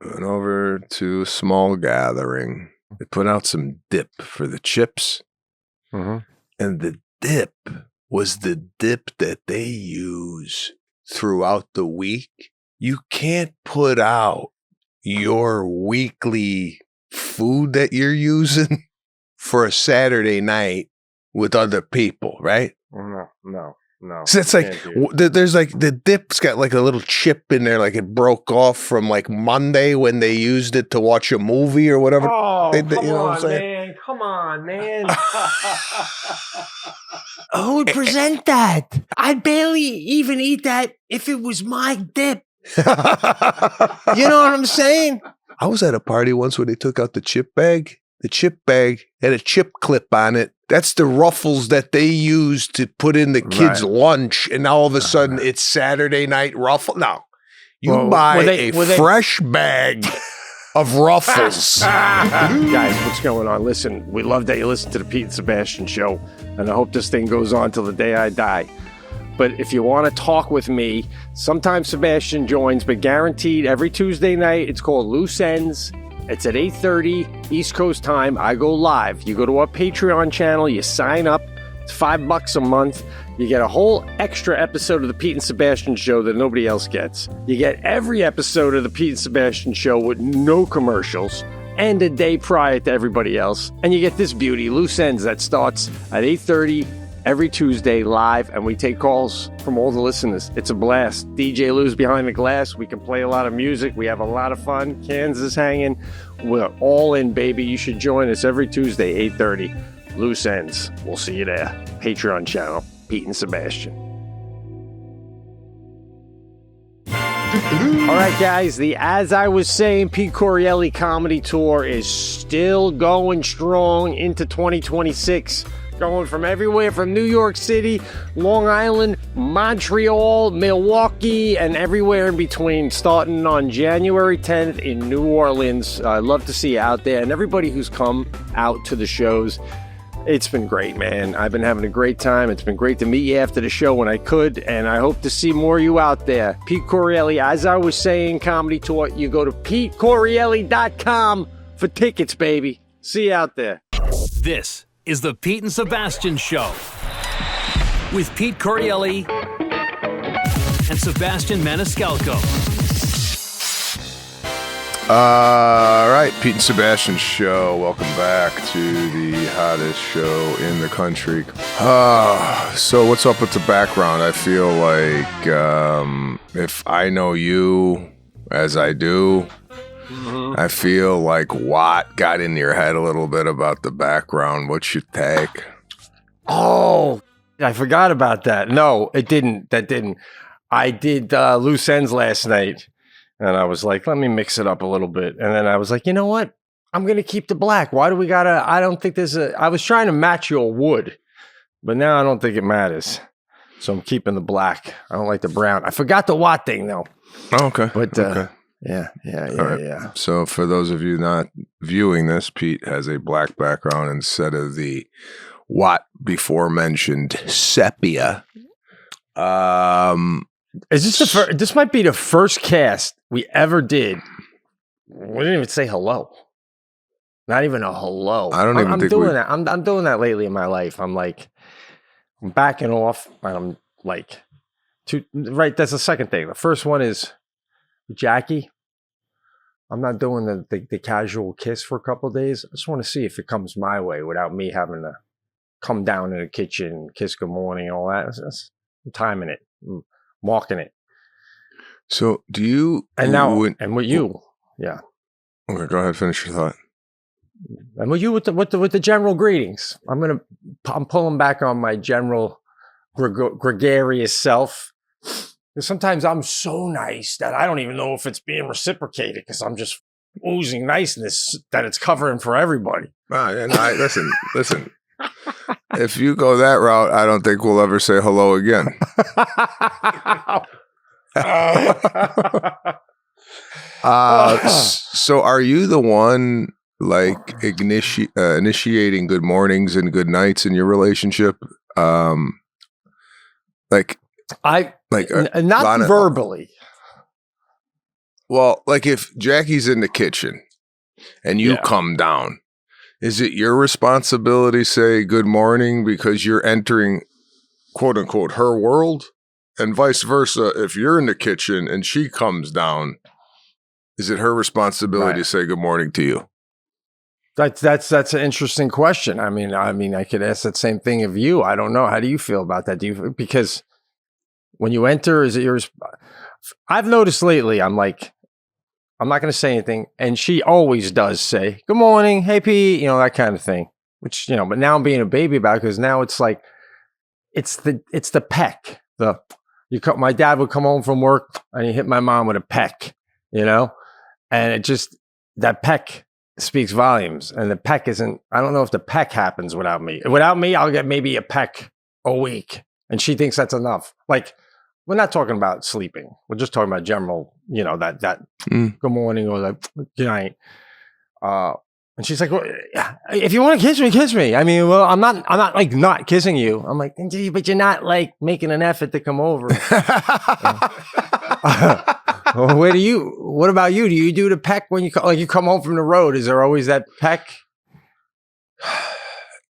Went over to a small gathering. They put out some dip for the chips. Mm-hmm. And the dip was the dip that they use throughout the week. You can't put out your weekly food that you're using for a Saturday night with other people, right? No. So it's like, there's like, the dip's got like a little chip in there, like it broke off from like Monday when they used it to watch a movie or whatever. Oh, Come on, man. Who would present that? I'd barely even eat that if it was my dip. You know what I'm saying? I was at a party once where they took out the chip bag. The chip bag had a chip clip on it. That's the ruffles that they use to put in the kids' lunch. And now all of a sudden it's Saturday night ruffle. No, you buy a fresh bag of ruffles. Guys, what's going on? Listen, we love that you listen to the Pete and Sebastian show. And I hope this thing goes on till the day I die. But if you want to talk with me, sometimes Sebastian joins, but guaranteed every Tuesday night, it's called Loose Ends. It's at 8:30 East Coast time. I go live. You go to our Patreon channel, you sign up. It's $5 a month. You get a whole extra episode of the Pete and Sebastian show that nobody else gets. You get every episode of the Pete and Sebastian show with no commercials and a day prior to everybody else. And you get this beauty, Loose Ends, that starts at 8:30 every Tuesday live, and we take calls from all the listeners. It's a blast. DJ Lou's behind the glass. We can play a lot of music. We have a lot of fun. Kansas hanging. We're all in, baby. You should join us every Tuesday, 8:30. Loose Ends. We'll see you there. Patreon channel, Pete and Sebastian. All right, guys. As I was saying, Pete Correale Comedy Tour is still going strong into 2026. Going from everywhere from New York City, Long Island, Montreal, Milwaukee, and everywhere in between, starting on January 10th in New Orleans. I'd love to see you out there, and everybody who's come out to the shows. It's been great, man. I've been having a great time. It's been great to meet you after the show when I could, and I hope to see more of you out there. Pete Correale, as I was saying, Comedy Tour, you go to PeteCorreale.com for tickets, baby. See you out there. This is the Pete and Sebastian Show with Pete Correale and Sebastian Maniscalco. All right, Pete and Sebastian Show. Welcome back to the hottest show in the country. So what's up with the background? I feel like if I know you as I do, I feel like Watt got in your head a little bit about the background. What's your take? Oh, I forgot about that. No, it didn't. That didn't. I did Loose Ends last night, and I was like, let me mix it up a little bit. And then I was like, you know what? I'm going to keep the black. Why do we got to? I don't think there's a. I was trying to match your wood, but now I don't think it matters. So I'm keeping the black. I don't like the brown. I forgot the Watt thing, though. Oh, okay. But, okay. Yeah. So for those of you not viewing this, Pete has a black background instead of the Watt before mentioned sepia. Is this this might be the first cast we ever did. We didn't even say hello. Not even a hello. I'm doing that. I'm doing that lately in my life. I'm like, I'm backing off, and I'm like, right. That's the second thing. The first one is Jackie. I'm not doing the casual kiss for a couple of days. I just want to see if it comes my way without me having to come down in the kitchen, kiss good morning, and all that. I'm timing it, I'm walking it. So do you? And with you, yeah. Okay, go ahead. Finish your thought. And with you with the general greetings. I'm pulling back on my general gregarious self. Because sometimes I'm so nice that I don't even know if it's being reciprocated because I'm just oozing niceness that it's covering for everybody. Listen. If you go that route, I don't think we'll ever say hello again. So are you the one like initiating good mornings and good nights in your relationship? Not verbally. Well, like if Jackie's in the kitchen and you come down, is it your responsibility to say good morning because you're entering, quote unquote, her world? And vice versa, if you're in the kitchen and she comes down, is it her responsibility to say good morning to you? That's an interesting question. I mean, I could ask that same thing of you. I don't know. How do you feel about that? Because when you enter, is it yours? I've noticed lately, I'm like, I'm not going to say anything. And she always does say, good morning, hey, Pete, that kind of thing, which, but now I'm being a baby about it because now it's like, it's the peck. My dad would come home from work and he hit my mom with a peck, and it just, that peck speaks volumes. And the peck isn't, I don't know if the peck happens without me. Without me, I'll get maybe a peck a week. And she thinks that's enough. Like, we're not talking about sleeping. We're just talking about general, that good morning or that good night. And she's like, well, if you want to kiss me, kiss me. I mean, well, I'm not like not kissing you. I'm like, but you're not like making an effort to come over. What about you? Do you do the peck when you come home from the road? Is there always that peck?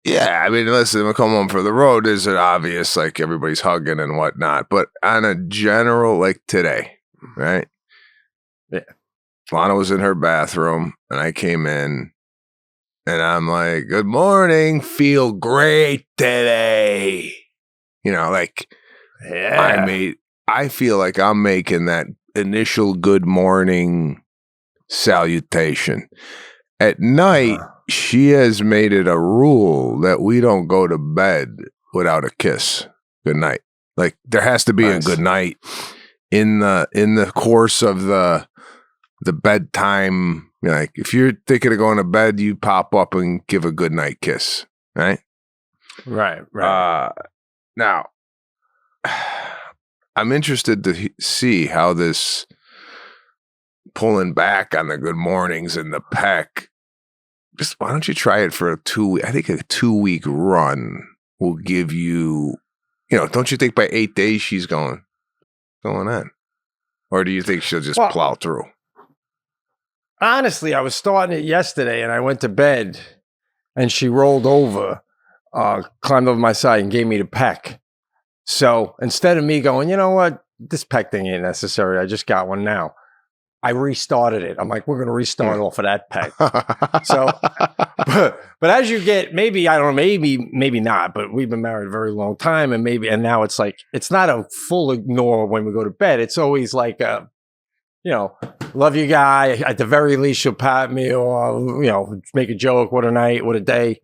Yeah, I mean, listen, I come home from the road, is it obvious, like everybody's hugging and whatnot. But on a general, like today, right? Yeah. Lana was in her bathroom and I came in and I'm like, good morning, feel great today. I feel like I'm making that initial good morning salutation. At night, she has made it a rule that we don't go to bed without a kiss. Good night. Like there has to be a good night in the course of the bedtime. Like if you're thinking of going to bed, you pop up and give a good night kiss, right? Right. Now, I'm interested to see how this pulling back on the good mornings and the peck. Just why don't you try it for a 2-week run will give you, don't you think by 8 days she's going on? Or do you think she'll just plow through? Honestly, I was starting it yesterday and I went to bed and she rolled over, climbed over my side and gave me the peck. So instead of me going, you know what, this peck thing ain't necessary. I just got one now. I restarted it. I'm like, we're going to restart off of that peck. So, but as you get, maybe, I don't know, maybe not, but we've been married a very long time and now it's like, it's not a full ignore when we go to bed. It's always like, love you guy. At the very least, she'll pat me or, make a joke. What a night, what a day.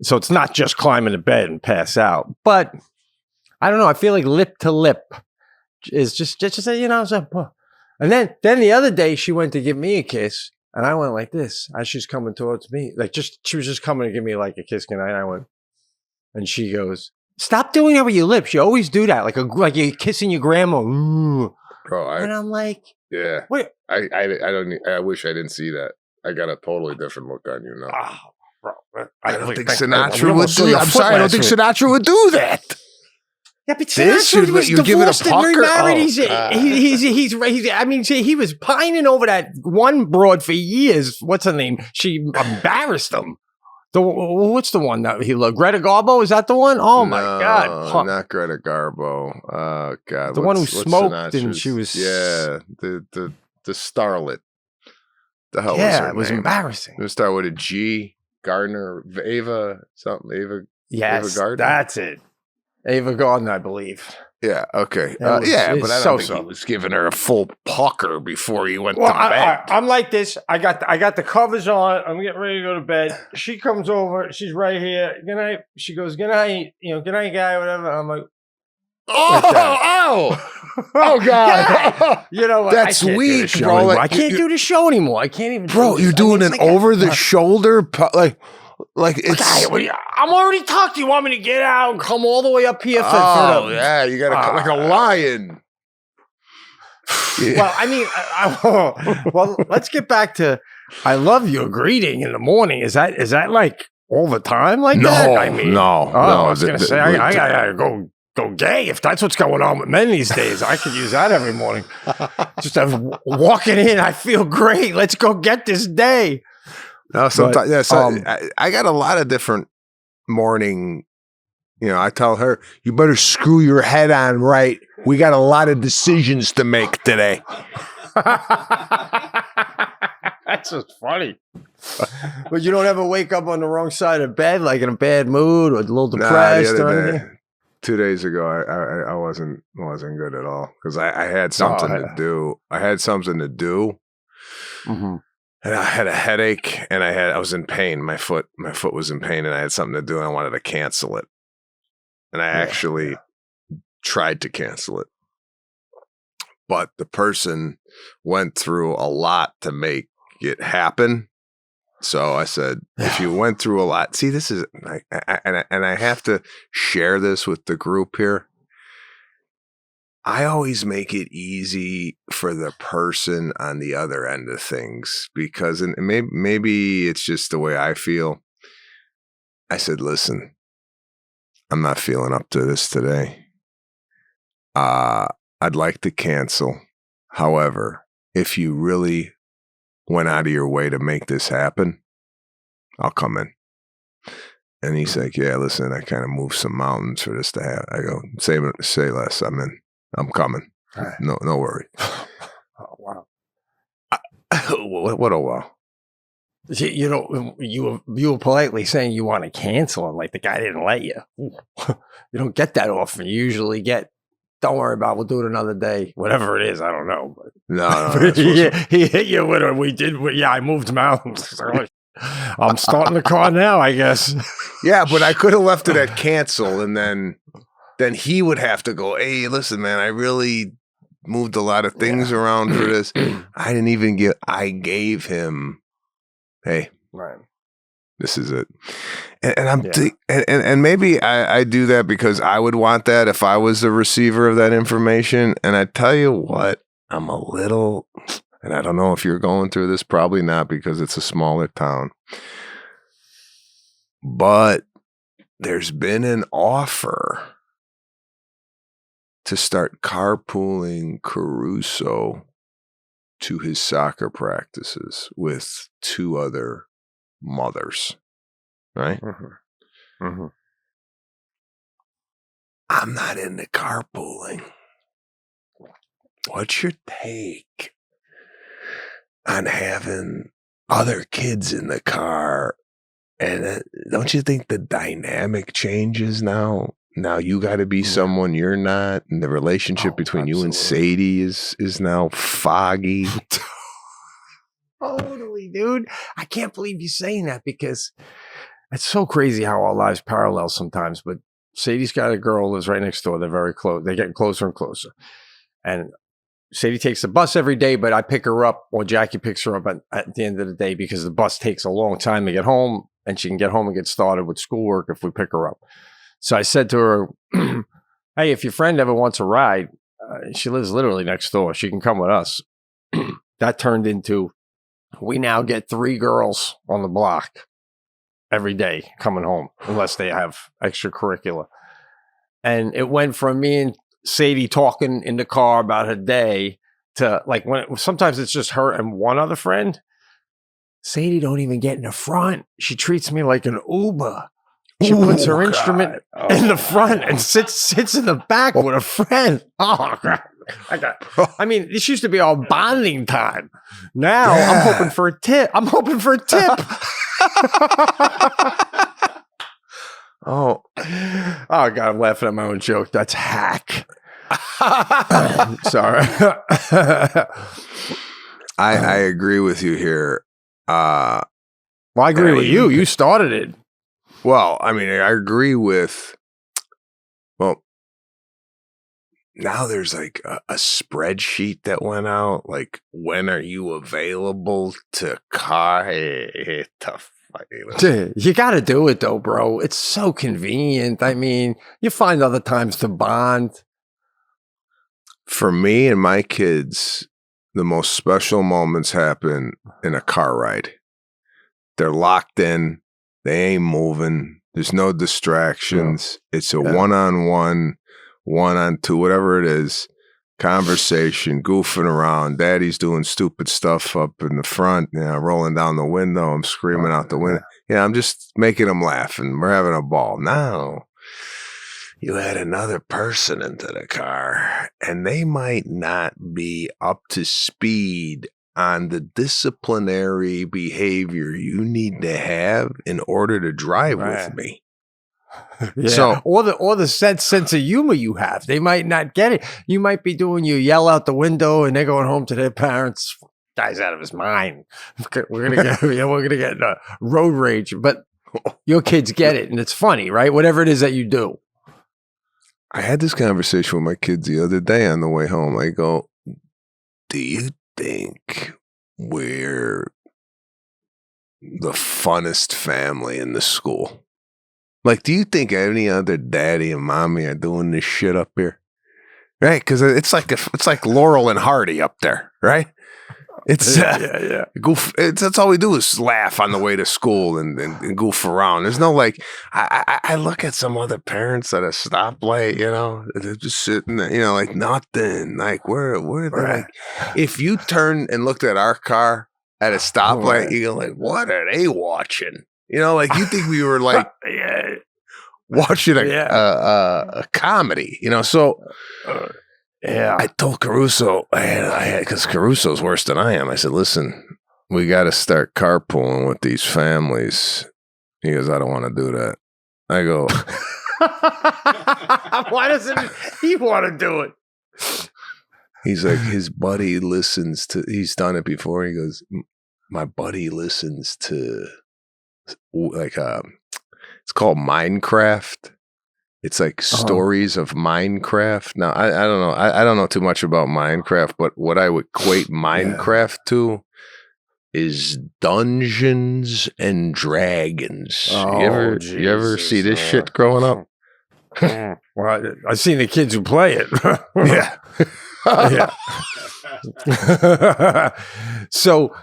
So it's not just climbing to bed and pass out, but I don't know. I feel like lip to lip is just say, and then the other day she went to give me a kiss and I went like this as she's coming towards me. Like she was just coming to give me like a kiss goodnight. And I went, and she goes, stop doing that with your lips. You always do that. Like you're kissing your grandma. Ooh. Bro, and I'm like, yeah, wait, I wish I didn't see that. I got a totally different look on you now. Oh, bro. I don't think Sinatra would do that. I'm sorry. I don't think Sinatra would do that. Yeah, but Sinatra was divorced and remarried. He was pining over that one broad for years. What's her name? She embarrassed him. What's the one that he loved? Greta Garbo? Is that the one? Oh, my God. Not Greta Garbo. Oh, God. The one who smoked and she was... Yeah, the starlet. The hell was her name? Yeah, it was embarrassing. It would start with a G. Gardner, Ava, something. Ava. Yes, Ava Gardner? That's it. Ava Gardner, I believe. Yeah, okay. But I don't think he was giving her a full pucker before he went to bed. I'm like this. I got the covers on. I'm getting ready to go to bed. She comes over. She's right here. Good night. She goes, good night. Good night, guy, whatever. I'm like, oh, God. Yeah. You know what? That's weak, bro. I can't do the show anymore. I can't even. Bro, you're doing an over-the-shoulder, like it's. Okay, I'm already talked. You want me to get out and come all the way up here? Yeah, you gotta like a lion. Well, I mean, let's get back to. I love your greeting in the morning. Is that like all the time like that? I mean, no. I was gonna say I gotta go go gay if that's what's going on with men these days. I could use that every morning. Just walking in, I feel great. Let's go get this day. No, sometimes I got a lot of different morning. I tell her, you better screw your head on right. We got a lot of decisions to make today. That's just funny. But you don't ever wake up on the wrong side of bed, like in a bad mood or a little depressed or anything? 2 days ago, I wasn't good at all because I had something to do. I had something to do. Mm-hmm. And I had a headache and I was in pain. My foot was in pain and I had something to do and I wanted to cancel it. And I actually tried to cancel it. But the person went through a lot to make it happen. So I said, if you went through a lot, see, this is, and I have to share this with the group here. I always make it easy for the person on the other end of things because, and maybe it's just the way I feel. I said, listen, I'm not feeling up to this today. I'd like to cancel. However, if you really went out of your way to make this happen, I'll come in. And he's like, yeah, listen, I kind of moved some mountains for this to happen. I go, say less. I'm in. I'm coming. No worry. Oh, wow. What a wow. You were politely saying you want to cancel and like the guy didn't let you. You don't get that often. You usually get, don't worry about it, we'll do it another day. Whatever it is, I don't know. But no he hit you with it. I moved mountains. I'm starting the car now, I guess. Yeah, but I could have left it at cancel and then he would have to go, hey, listen, man, I really moved a lot of things around for this. I gave him, hey, right. This is it. And maybe I do that because I would want that if I was the receiver of that information. And I tell you what, I'm a little, and I don't know if you're going through this, probably not because it's a smaller town. But there's been an offer to start carpooling Caruso to his soccer practices with 2 other mothers, right? Mm-hmm. Mm-hmm. I'm not into carpooling. What's your take on having other kids in the car? And don't you think the dynamic changes now? Now you got to be someone you're not, and the relationship between you and Sadie is now foggy. Totally, dude. I can't believe you're saying that because it's so crazy how our lives parallel sometimes. But Sadie's got a girl who lives right next door. They're very close. They're getting closer and closer. And Sadie takes the bus every day, but I pick her up or Jackie picks her up at the end of the day because the bus takes a long time to get home and she can get home and get started with schoolwork if we pick her up. So I said to her, hey, if your friend ever wants a ride, she lives literally next door. She can come with us. That turned into, we now get 3 girls on the block every day coming home, unless they have extracurricular. And it went from me and Sadie talking in the car about her day to like sometimes it's just her and one other friend. Sadie don't even get in the front. She treats me like an Uber. She puts her instrument in the front and sits in the back with a friend. Oh, God. I mean, this used to be our bonding time. Now I'm hoping for a tip. Oh, God, I'm laughing at my own joke. That's hack. Sorry. I agree with you here. Well, I agree with you. You started it. Well, I mean, I agree with, now there's like a spreadsheet that went out, like, when are you available to car? You got to do it, though, bro. It's so convenient. I mean, you find other times to bond. For me and my kids, the most special moments happen in a car ride. They're locked in. They ain't moving. There's no distractions. It's a one-on-one. 1 on 2, whatever it is, conversation, goofing around. Daddy's doing stupid stuff up in the front, rolling down the window. I'm screaming out the window. Yeah, I'm just making them laugh, and we're having a ball. Now, you add another person into the car, and they might not be up to speed on the disciplinary behavior you need to have in order to drive with me. Yeah. So, or the sense of humor you have, they might not get it. You might be doing you yell out the window, and they're going home to their parents. Guy's out of his mind. We're gonna get road rage, but your kids get it, and it's funny, right? Whatever it is that you do. I had this conversation with my kids the other day on the way home. I go, "Do you think we're the funnest family in the school? Like, do you think any other daddy and mommy are doing this shit up here? Right? Because it's like Laurel and Hardy up there, right? It's goof. That's all we do is laugh on the way to school and goof around. There's no like. I look at some other parents at a stoplight. They're just sitting there. Like nothing. Like where they're like. If you turn and looked at our car at a stoplight, you go like, what are they watching? Like you think we were like watching a comedy. So. Yeah, I told Caruso, because Caruso's worse than I am. I said, listen, we got to start carpooling with these families. He goes, I don't want to do that. I go, why doesn't he want to do it? He's like, his buddy listens to, he's done it before. He goes, my buddy listens to, like, it's called Minecraft. It's like stories of Minecraft. Now, I don't know. I don't know too much about Minecraft, but what I would equate Minecraft to is Dungeons and Dragons. You ever see this shit growing up? Well, I've seen the kids who play it. Yeah. So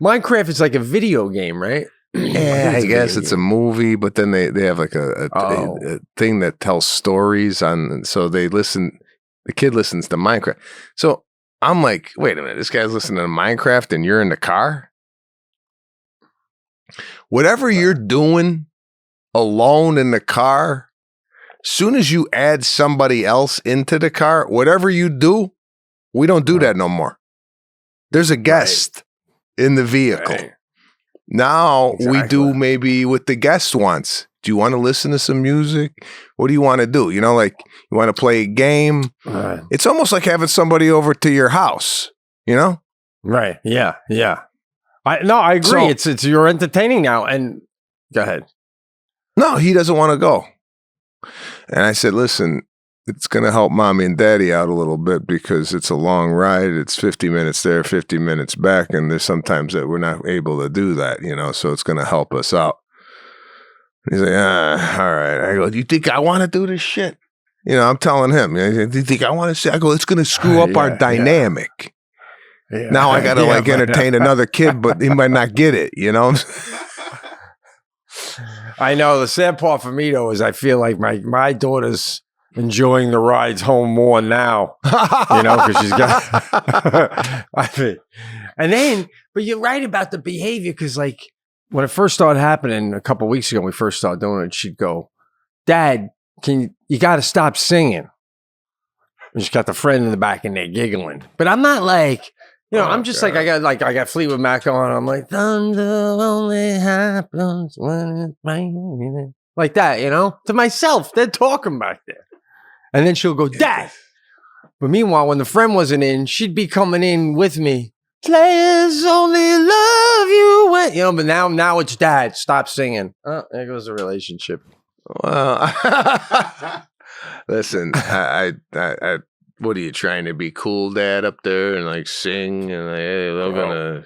Minecraft is like a video game, right? Yeah, I guess it's a movie, but then they have like a thing that tells stories on, so the kid listens to Minecraft. So I'm like, wait a minute, this guy's listening to Minecraft and you're in the car? Whatever you're doing alone in the car, soon as you add somebody else into the car, whatever you do, we don't do that no more. There's a guest in the vehicle. Right. Now we do maybe what the guest wants. Do you want to listen to some music? What do you want to do? Like you want to play a game? It's almost like having somebody over to your house, Right. Yeah. Yeah. I agree. So, it's you're entertaining now. And go ahead. No, he doesn't want to go. And I said, listen, it's going to help mommy and daddy out a little bit because it's a long ride. It's 50 minutes there, 50 minutes back. And there's sometimes that we're not able to do that, so it's going to help us out. He's like, all right. I go, do you think I want to do this shit? I'm telling him, do you think I want to say? I go, it's going to screw up our dynamic. Yeah. Now I got to entertain another kid, but he might not get it, I know. The sad part for me, though, is I feel like my daughter's enjoying the rides home more now, because she's got. But you're right about the behavior, because like when it first started happening a couple of weeks ago, when we first started doing it, she'd go, "Dad, you got to stop singing." And she's got the friend in the back and they're giggling, but I'm not like. I'm just God. I got Fleetwood Mac on. I'm like, thunder only happens when it's raining. Like that, to myself. They're talking back there. And then she'll go, Dad. But meanwhile, when the friend wasn't in, she'd be coming in with me. Players only love you when, but now it's Dad. Stop singing. Oh, there goes the relationship. Well, listen, I what are you trying to be cool, Dad, up there and like sing and like, hey, they're gonna.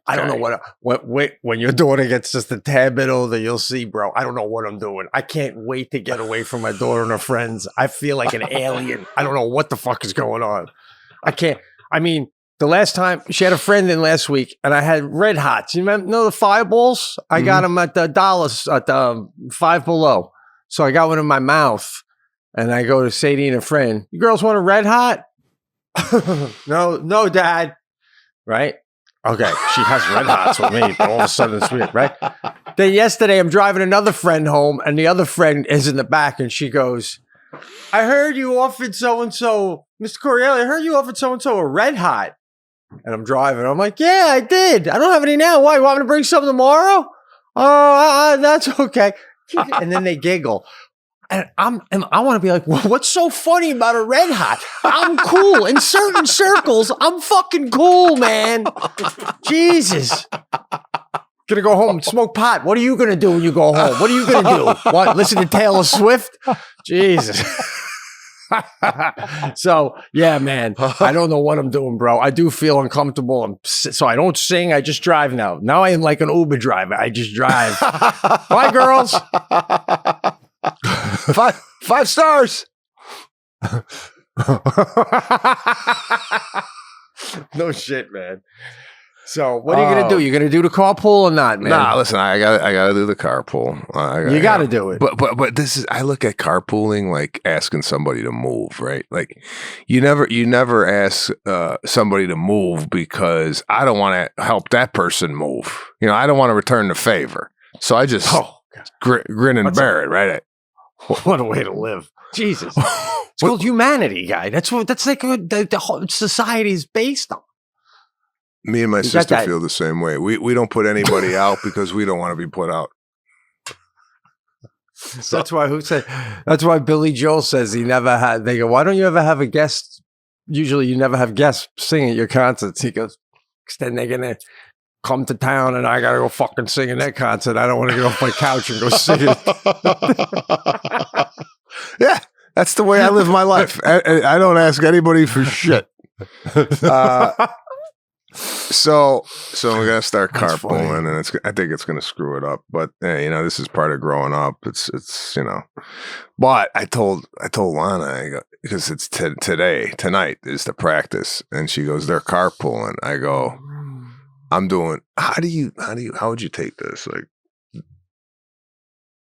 I don't know what when your daughter gets just a tad bit older, you'll see, bro. I don't know what I'm doing. I can't wait to get away from my daughter and her friends. I feel like an alien. I don't know what the fuck is going on. I can't. I mean, the last time she had a friend in last week, and I had Red Hots. You know the Fireballs? I got them at the dollars at the Five Below. So I got one in my mouth. And I go to Sadie and a friend, you girls want a red hot? No, Dad. Right? Okay, she has red hots with me, but all of a sudden it's weird, right? Then yesterday I'm driving another friend home, and the other friend is in the back, and she goes, I heard you offered so-and-so, Mr. Correale, I heard you offered so-and-so a red hot. And I'm driving. I'm like, yeah, I did. I don't have any now. Why? You want me to bring some tomorrow? Oh, that's okay. And then they giggle. And I want to be like, well, what's so funny about a red hot? I'm cool. In certain circles, I'm fucking cool, man. Jesus. Gonna go home and smoke pot. What are you gonna do when you go home? What are you gonna do? What? Listen to Taylor Swift? Jesus. So, yeah, man, I don't know what I'm doing, bro. I do feel uncomfortable. So I don't sing. I just drive now. Now I am like an Uber driver. I just drive. Bye, girls. 5 stars. No shit, man. So what are you gonna do? You gonna do the carpool or not, man? Nah, listen, I gotta do the carpool. You gotta do it. But this is, I look at carpooling like asking somebody to move, right? Like you never ask somebody to move because I don't want to help that person move. You know, I don't want to return the favor. So I just grin and bear it, right? What a way to live. Jesus. It's called humanity, guy. That's like the whole society is based on. Me and my sister feel the same way. We don't put anybody out because we don't want to be put out. So that's why Billy Joel says he never had. They go, why don't you ever have a guest? Usually you never have guests sing at your concerts. He goes, because then they're gonna come to town and I gotta go fucking sing in their concert. I don't want to get off my couch and go sing it. Yeah, that's the way I live my life. I don't ask anybody for shit. So we're gonna start carpooling, and I think it's gonna screw it up. But you know, this is part of growing up. It's you know. But I told Lana, because it's tonight is the practice, and she goes, they're carpooling. I go, I'm doing. How would you take this? Like,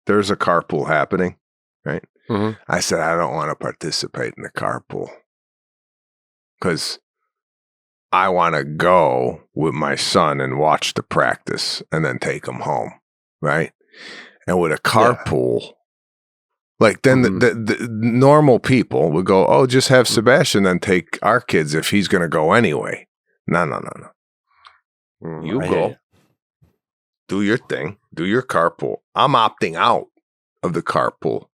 there's a carpool happening, right? Mm-hmm. I said I don't want to participate in the carpool because I want to go with my son and watch the practice and then take him home, right? And with a carpool, like then the normal people would go, oh, just have Sebastian then take our kids if he's going to go anyway. No. You go, do your thing, do your carpool. I'm opting out of the carpool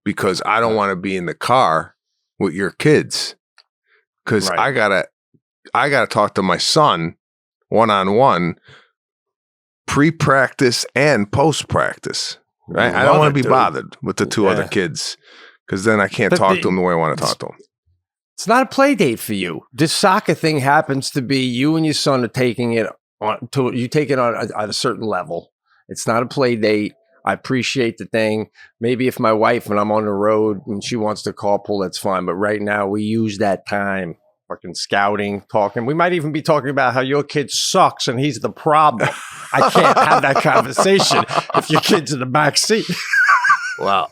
because I don't want to be in the car with your kids because I gotta talk to my son one-on-one pre-practice and post-practice, right? I don't want to be bothered with the two other kids because then I can't talk to them the way I want to talk to them. It's not a play date for you. This soccer thing happens to be you and your son are taking it on at a certain level. It's not a play date. I appreciate the thing. Maybe if my wife, when I'm on the road and she wants to carpool, that's fine. But right now we use that time fucking scouting, talking. We might even be talking about how your kid sucks and he's the problem. I can't have that conversation if your kid's in the back seat. Well,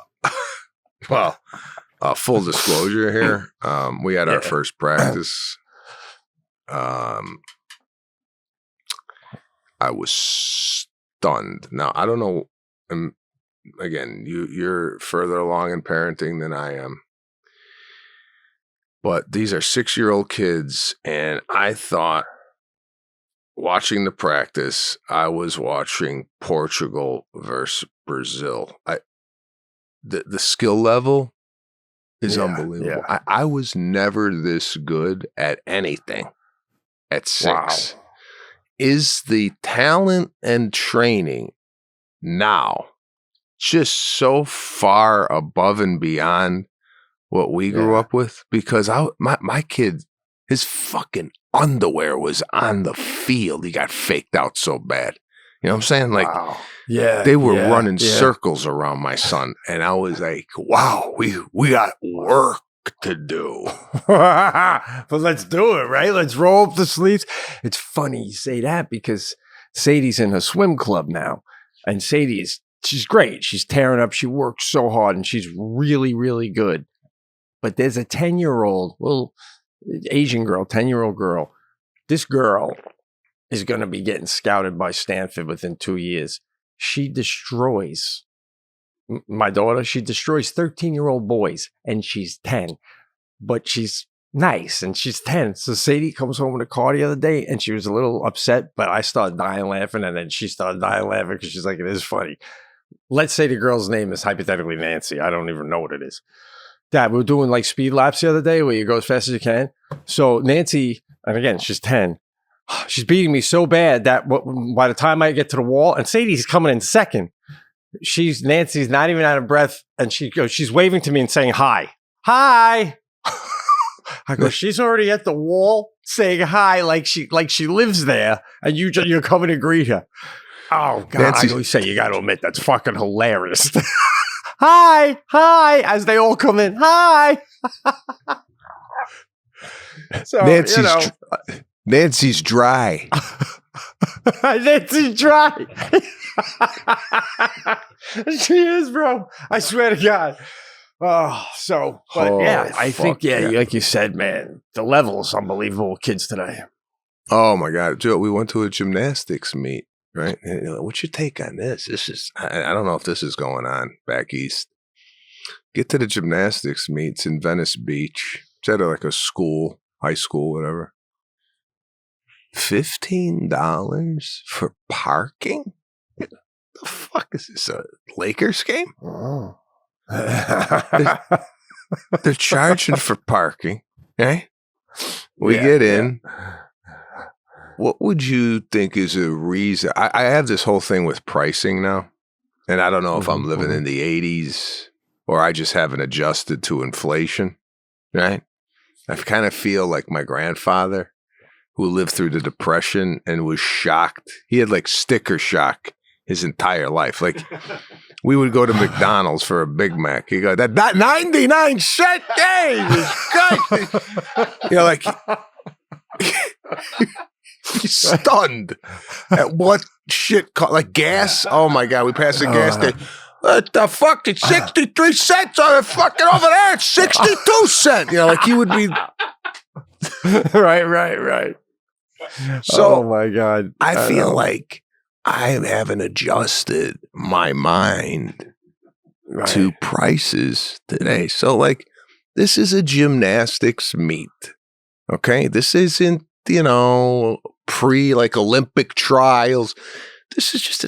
full disclosure here. We had our first practice. I was stunned. Now, I don't know. Again, you're further along in parenting than I am. But these are 6-year-old kids, and I thought, watching the practice, I was watching Portugal versus Brazil. The skill level is unbelievable. Yeah. I was never this good at anything at 6. Wow. Is the talent and training now just so far above and beyond what we grew up with? Because my kid, his fucking underwear was on the field. He got faked out so bad. You know what I'm saying? Like, they were running circles around my son. And I was like, wow, we got work to do. But let's do it, right? Let's roll up the sleeves. It's funny you say that because Sadie's in a swim club now. And she's great. She's tearing up. She works so hard and she's really, really good. But there's a 10-year-old, little Asian girl, 10-year-old girl. This girl is going to be getting scouted by Stanford within 2 years. She destroys my daughter. She destroys 13-year-old boys, and she's 10. But she's nice, and she's 10. So Sadie comes home in the car the other day, and she was a little upset, but I started dying laughing, and then she started dying laughing because she's like, it is funny. Let's say the girl's name is hypothetically Nancy. I don't even know what it is. Dad, we were doing like speed laps the other day where you go as fast as you can. So Nancy, and again, she's 10. She's beating me so bad that by the time I get to the wall, and Sadie's coming in second, Nancy's not even out of breath, and she's waving to me and saying hi. Hi. I go, she's already at the wall saying hi like she lives there, and you're coming to greet her. Oh God! Nancy, I go, say you got to admit that's fucking hilarious. Hi, as they all come in. Hi. So Nancy's dry. Nancy's dry. She is, bro. I swear to God. I think, like you said, man, the level is unbelievable with kids today. Oh my God, Joe, we went to a gymnastics meet, right? And, what's your take on this? This is, I don't know if this is going on back east. Get to the gymnastics meets in Venice Beach. It's at like a school, high school, whatever. $15 for parking? What the fuck is this, a Lakers game? Oh. They're charging for parking, right? We get in. What would you think is a reason? I have this whole thing with pricing now, and I don't know if I'm living in the 80s or I just haven't adjusted to inflation, right? I kind of feel like my grandfather who lived through the Depression and was shocked. He had like sticker shock his entire life. Like, we would go to McDonald's for a Big Mac. He go, that 99-cent game is good. Like, he's stunned at what shit cost. Like gas. Oh my God, we passed the gas station. What the fuck? It's 63 cents on it. Fucking over there. It's 62 cents. Like he would be. Right. So, oh my God. I feel like I haven't adjusted my mind to prices today. So, like, this is a gymnastics meet. Okay. This isn't, like Olympic trials. This is just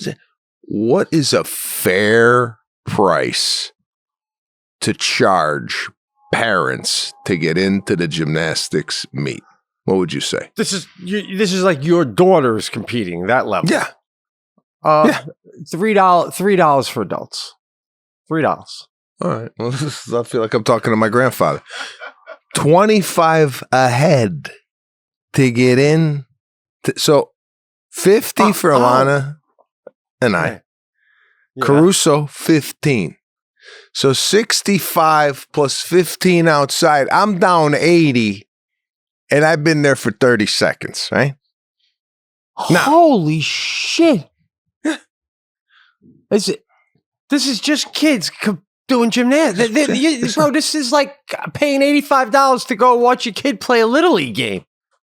what is a fair price to charge parents to get into the gymnastics meet? What would you say? This is like your daughter's competing that level. Yeah. $3 for adults. $3. All right. Well, I feel like I'm talking to my grandfather. 25 a head to get in. So 50 for Alana and I. Yeah. Caruso, 15. So 65 plus 15 outside. I'm down 80, and I've been there for 30 seconds, right? Holy shit. This is just kids doing gymnastics. Bro, this is like paying $85 to go watch your kid play a Little League game.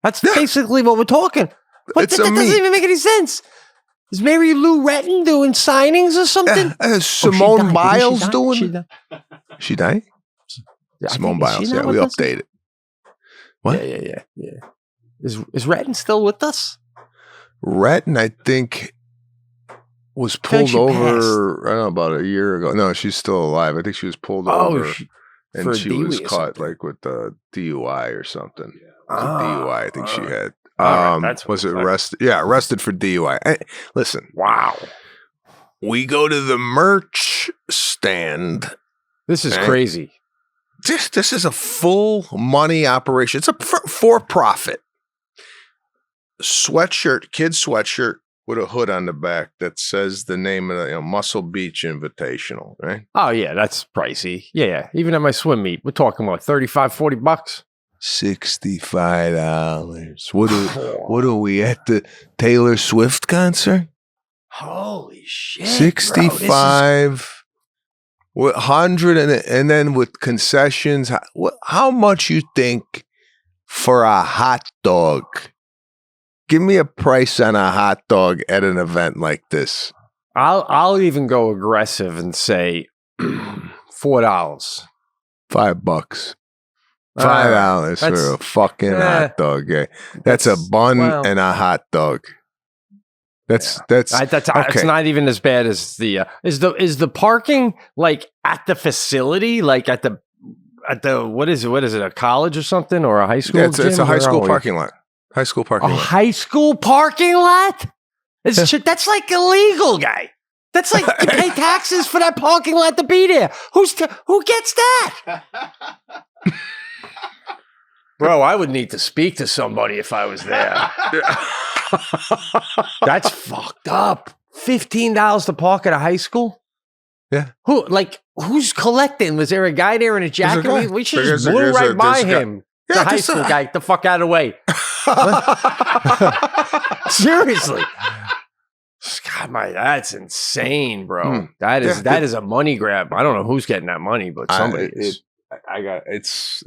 That's basically what we're talking. That doesn't even make any sense. Is Mary Lou Retton doing signings or something? Simone Biles doing? She died? Simone Biles, yeah, we updated. What? Yeah. Is Retton still with us? Retton, I think, was pulled over, I don't know, about a year ago. No, she's still alive. I think she was pulled over. And she was caught like with the DUI or something. It was a DUI I think she had. Was it arrested? Yeah, arrested for DUI. Listen. Wow. We go to the merch stand. This is crazy. This is a full money operation. It's a for-profit. Sweatshirt, kid sweatshirt with a hood on the back that says the name of the Muscle Beach Invitational, right? Oh, yeah, that's pricey. Yeah. Even at my swim meet, we're talking about $35-$40. $65. What are we at the Taylor Swift concert? Holy shit. 65 With 100 and then with concessions, how much you think for a hot dog? Give me a price on a hot dog at an event like this. I'll even go aggressive and say $4. $5. $5 for a fucking hot dog. Yeah. That's a bun and a hot dog. That's it's not even as bad as the is the parking like at the facility, like at the what is it, a college or something, or a high school? Yeah, it's a high school parking lot. High school parking lot. High school parking lot? That's like illegal, guy. That's like you pay taxes for that parking lot to be there. Who gets that? Bro, I would need to speak to somebody if I was there. That's fucked up. $15 to park at a high school? Yeah. Who's collecting? Was there a guy there in a jacket? We should just blew right by him. The high school guy, get the fuck out of the way. Seriously. God, that's insane, bro. That is a money grab. I don't know who's getting that money, but somebody is. It's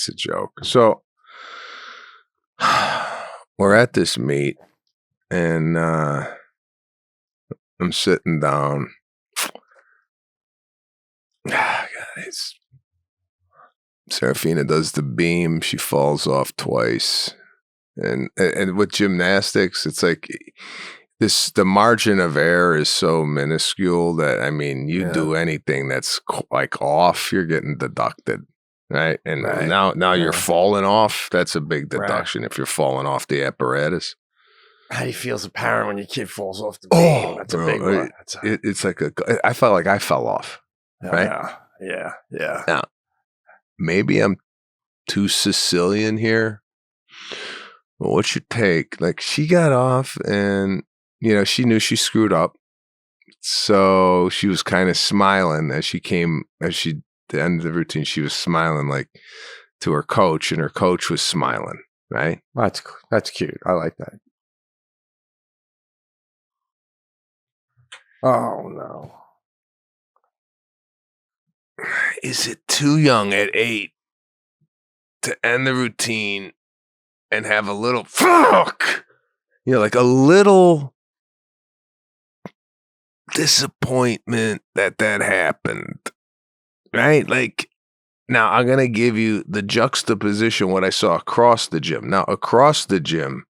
a joke. So we're at this meet, and I'm sitting down. Serafina does the beam. She falls off twice, and with gymnastics, it's like the margin of error is so minuscule that, I mean, you do anything that's like off, you're getting deducted, right? And now you're falling off. That's a big deduction if you're falling off the apparatus. How do you feel as a parent when your kid falls off the beam? That's a big one. It's like I felt like I fell off, right? Yeah. Now, maybe I'm too Sicilian here. But what's your take? Like, she got off and, she knew she screwed up. So she was kind of smiling the end of the routine, she was smiling like to her coach, and her coach was smiling, right? That's cute. I like that. Oh, no. Is it too young at 8 to end the routine and have a little fuck? Like a little disappointment that happened, right? Like, now I'm going to give you the juxtaposition, what I saw across the gym. Now, across the gym,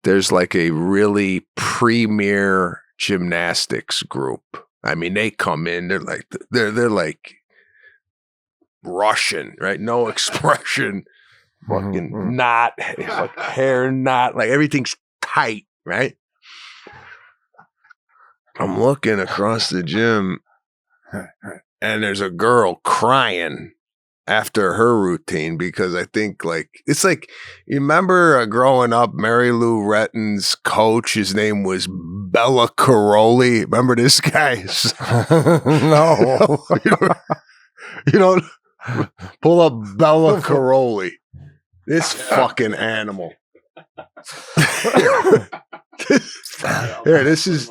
there's like a really premier gymnastics group. I mean, they come in, they're like Russian, right? No expression, fucking knot, like hair knot, like everything's tight, right? I'm looking across the gym, and there's a girl crying after her routine because I think, like, it's like, you remember growing up, Mary Lou Retton's coach, his name was Bella Correale. Remember this guy? No. you know, pull up Bella Correale. This fucking animal. Here, this is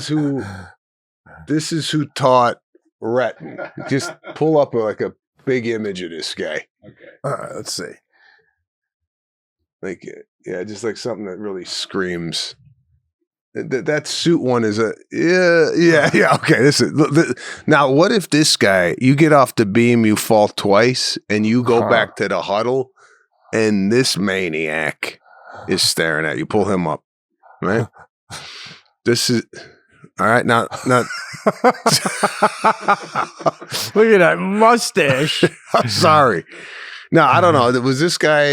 who taught Retton. Just pull up like a big image of this guy. Okay. All right, let's see. Like, yeah, just like something that really screams. That suit one is yeah. Okay, now what if this guy, you get off the beam, you fall twice, and you go back to the huddle, and this maniac is staring at you. Pull him up, right? This is all right. Now, look at that mustache. I'm sorry. Now, I don't know. Was this guy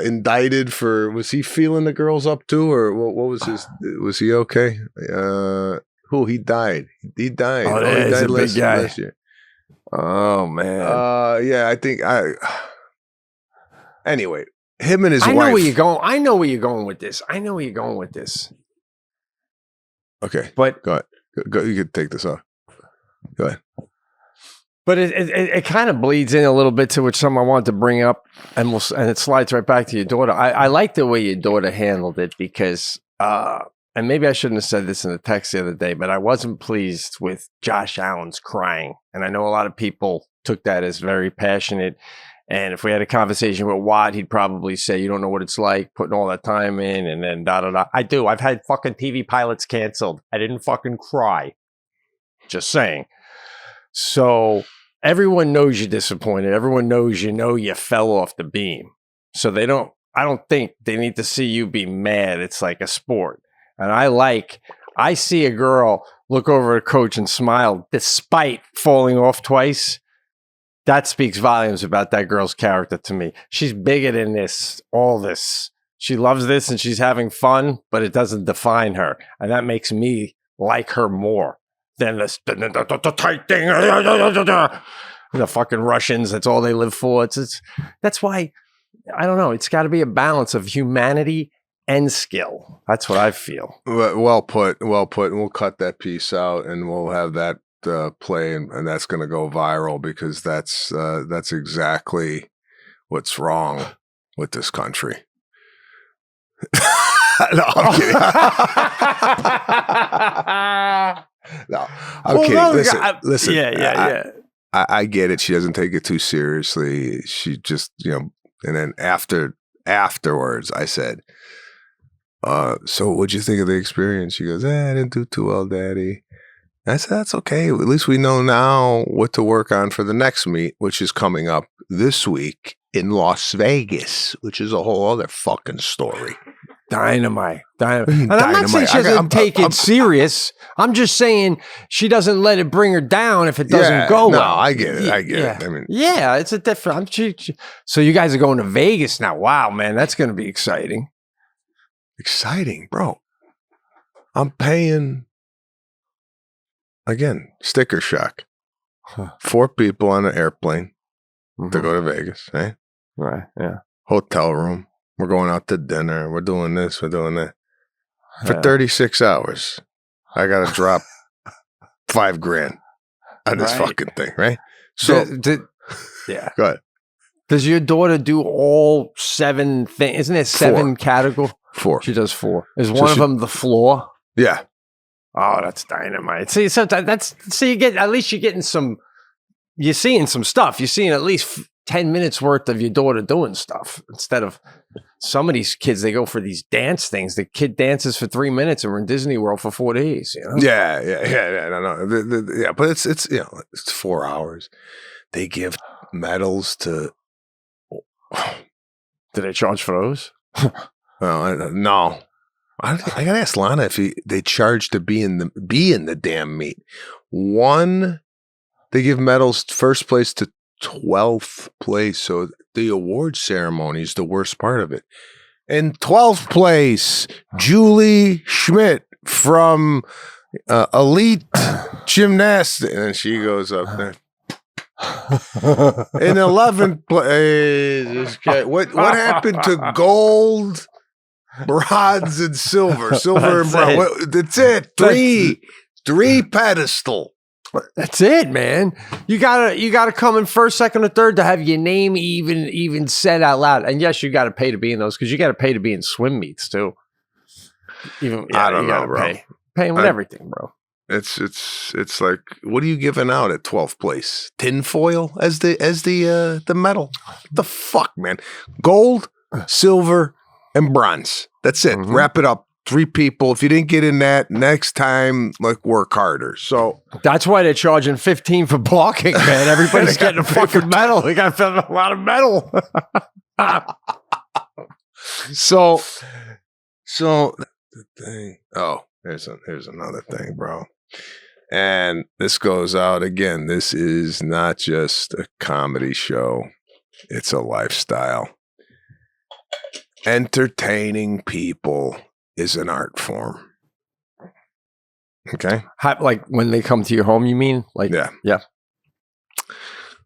indicted for? Was he feeling the girls up too, or what was his? Was he okay? He died. He died. Oh, he died last year. Oh man. Yeah, I think Anyway, him and his wife. I know where you're going with this. Okay, but go ahead. Go. You can take this off. Go ahead. But it kind of bleeds in a little bit to which something I wanted to bring up, and it slides right back to your daughter. I like the way your daughter handled it because, and and maybe I shouldn't have said this in the text the other day, but I wasn't pleased with Josh Allen's crying. And I know a lot of people took that as very passionate. And if we had a conversation with Watt, he'd probably say, you don't know what it's like putting all that time in and then da-da-da. I do. I've had fucking TV pilots canceled. I didn't fucking cry. Just saying. So everyone knows you're disappointed. Everyone knows you fell off the beam. So I don't think they need to see you be mad. It's like a sport. And I see a girl look over at a coach and smile despite falling off twice. That speaks volumes about that girl's character to me. She's bigger than all this. She loves this and she's having fun, but it doesn't define her. And that makes me like her more than the tight thing. The fucking Russians, that's all they live for. That's why, I don't know, it's got to be a balance of humanity and skill. That's what I feel. Well put. And we'll cut that piece out and we'll have that play, and that's going to go viral because that's exactly what's wrong with this country. No, I'm kidding. No, I'm kidding. Listen. Yeah. I get it. She doesn't take it too seriously. She just, and then afterwards, I said, so what'd you think of the experience? She goes, I didn't do too well, Daddy. I said, that's okay. At least we know now what to work on for the next meet, which is coming up this week in Las Vegas, which is a whole other fucking story. Dynamite. And I'm not saying she doesn't take it serious. I'm just saying she doesn't let it bring her down if it doesn't go well. No, I get it. I mean, yeah, it's a different. So you guys are going to Vegas now. Wow, man, that's going to be exciting. Exciting, bro. I'm paying. Again, sticker shock. 4 people on an airplane to go to Vegas, right? Right, yeah. Hotel room. We're going out to dinner. We're doing this. We're doing that. For 36 hours, I got to drop $5,000 on this fucking thing, right? So, yeah. Go ahead. Does your daughter do all 7 things? Isn't it 7 categories? 4. She does 4. Is one of them the floor? Yeah. Oh, that's dynamite. See, sometimes you get, at least you're getting you're seeing some stuff. You're seeing at least 10 minutes worth of your daughter doing stuff instead of some of these kids, they go for these dance things. The kid dances for 3 minutes and we're in Disney World for 4 days. You know? Yeah. No. Yeah, but it's it's 4 hours. They give medals to. Do they charge for those? No. I gotta ask Lana if they charge to be in the damn meet. One, they give medals first place to 12th place, so the award ceremony is the worst part of it. In 12th place, Julie Schmidt from Elite Gymnastics, and she goes up there. In 11th place, what happened to gold? Bronze and silver and bronze. That's it. Three pedestal. That's it, man. You gotta come in first, second, or third to have your name even said out loud. And yes, you gotta pay to be in those because you gotta pay to be in swim meets too. I don't know, bro. Paying with everything, bro. It's like, what are you giving out at 12th place? Tinfoil as the medal? What the fuck, man? Gold, silver, and bronze. That's it. Mm-hmm. Wrap it up. 3 people. If you didn't get in that, next time, work harder. So that's why they're charging $15 for blocking, man. Everybody's getting a fucking medal. They got a lot of metal. So the thing. Oh, here's another thing, bro. And this goes out again. This is not just a comedy show. It's a lifestyle. Entertaining people is an art form. Okay? Like when they come to your home, you mean? Yeah.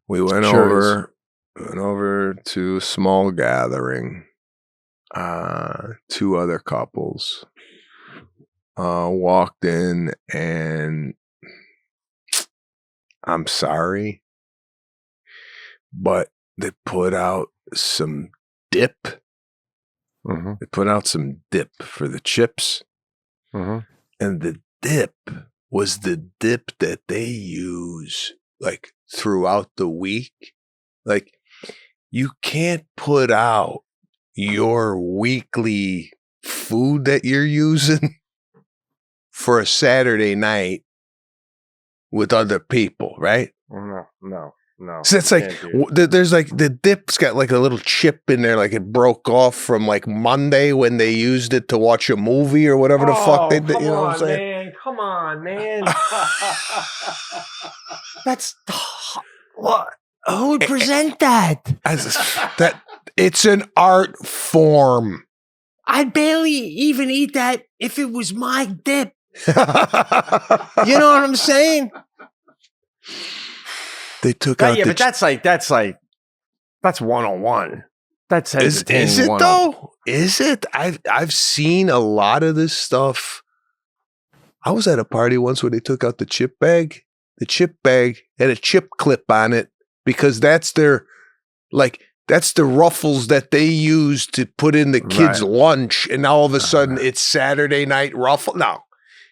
We went over to a small gathering. 2 other couples walked in, and I'm sorry, but they put out some dip. Mm-hmm. They put out some dip for the chips. and the dip was the dip that they use like throughout the week. Like, you can't put out your weekly food that you're using for a Saturday night with other people, right? No. So it's like there's like the dip's got like a little chip in there, like it broke off from like Monday when they used it to watch a movie or whatever the fuck they did. You know what I'm saying? Come on, man. That's what? Who would present that? That it's an art form. I'd barely even eat that if it was my dip. You know what I'm saying? They took out. Yeah, but that's 101. That's is it though? Is it? I've seen a lot of this stuff. I was at a party once where they took out the chip bag. The chip bag had a chip clip on it because that's the ruffles that they use to put in the kids' lunch, and now all of a sudden it's Saturday night ruffle. No,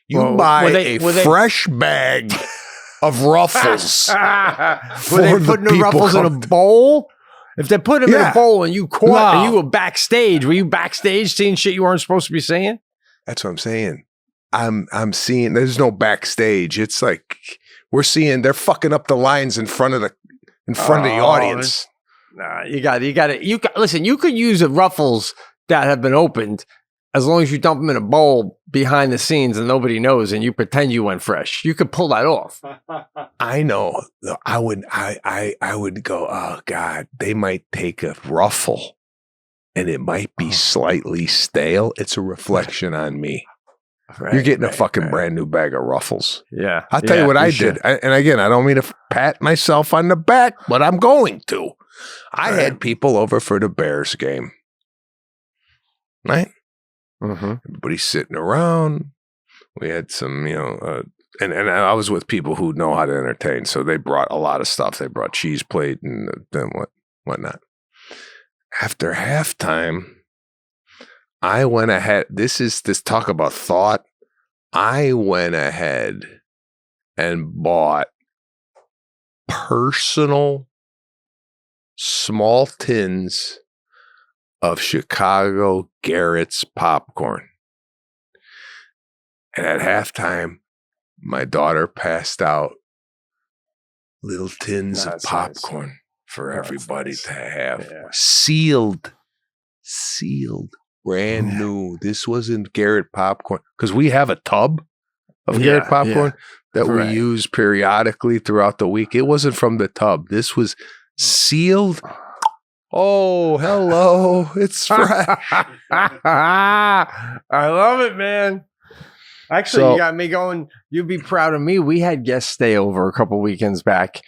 you buy a fresh bag of ruffles. Were they putting the ruffles in a bowl? If they put them in a bowl and you caught and you were backstage seeing shit you weren't supposed to be saying? That's what I'm saying. I'm seeing there's no backstage. It's like we're seeing they're fucking up the lines in front of the audience. Nah, you got it. Listen, you could use the ruffles that have been opened as long as you dump them in a bowl behind the scenes and nobody knows and you pretend you went fresh. You could pull that off. I know. I would go, oh God, they might take a ruffle and it might be slightly stale. It's a reflection on me. Right, you're getting a fucking brand new bag of ruffles. Yeah. I'll tell you what I did. And again, I don't mean to pat myself on the back, but I'm going to. I had people over for the Bears game. Right? Everybody's sitting around. We had some, and I was with people who know how to entertain, so they brought a lot of stuff. They brought cheese plate and then whatnot. After halftime, I went ahead. This talk about thought. I went ahead and bought personal small tins of Chicago Garrett's popcorn. And at halftime, my daughter passed out little tins of popcorn for everybody to have. Yeah. Sealed, brand new. This wasn't Garrett popcorn because we have a tub of Garrett popcorn that we use periodically throughout the week. It wasn't from the tub. This was sealed. Oh, hello. It's fresh. I love it, man. Actually, you got me going. You'd be proud of me. We had guests stay over a couple weekends back,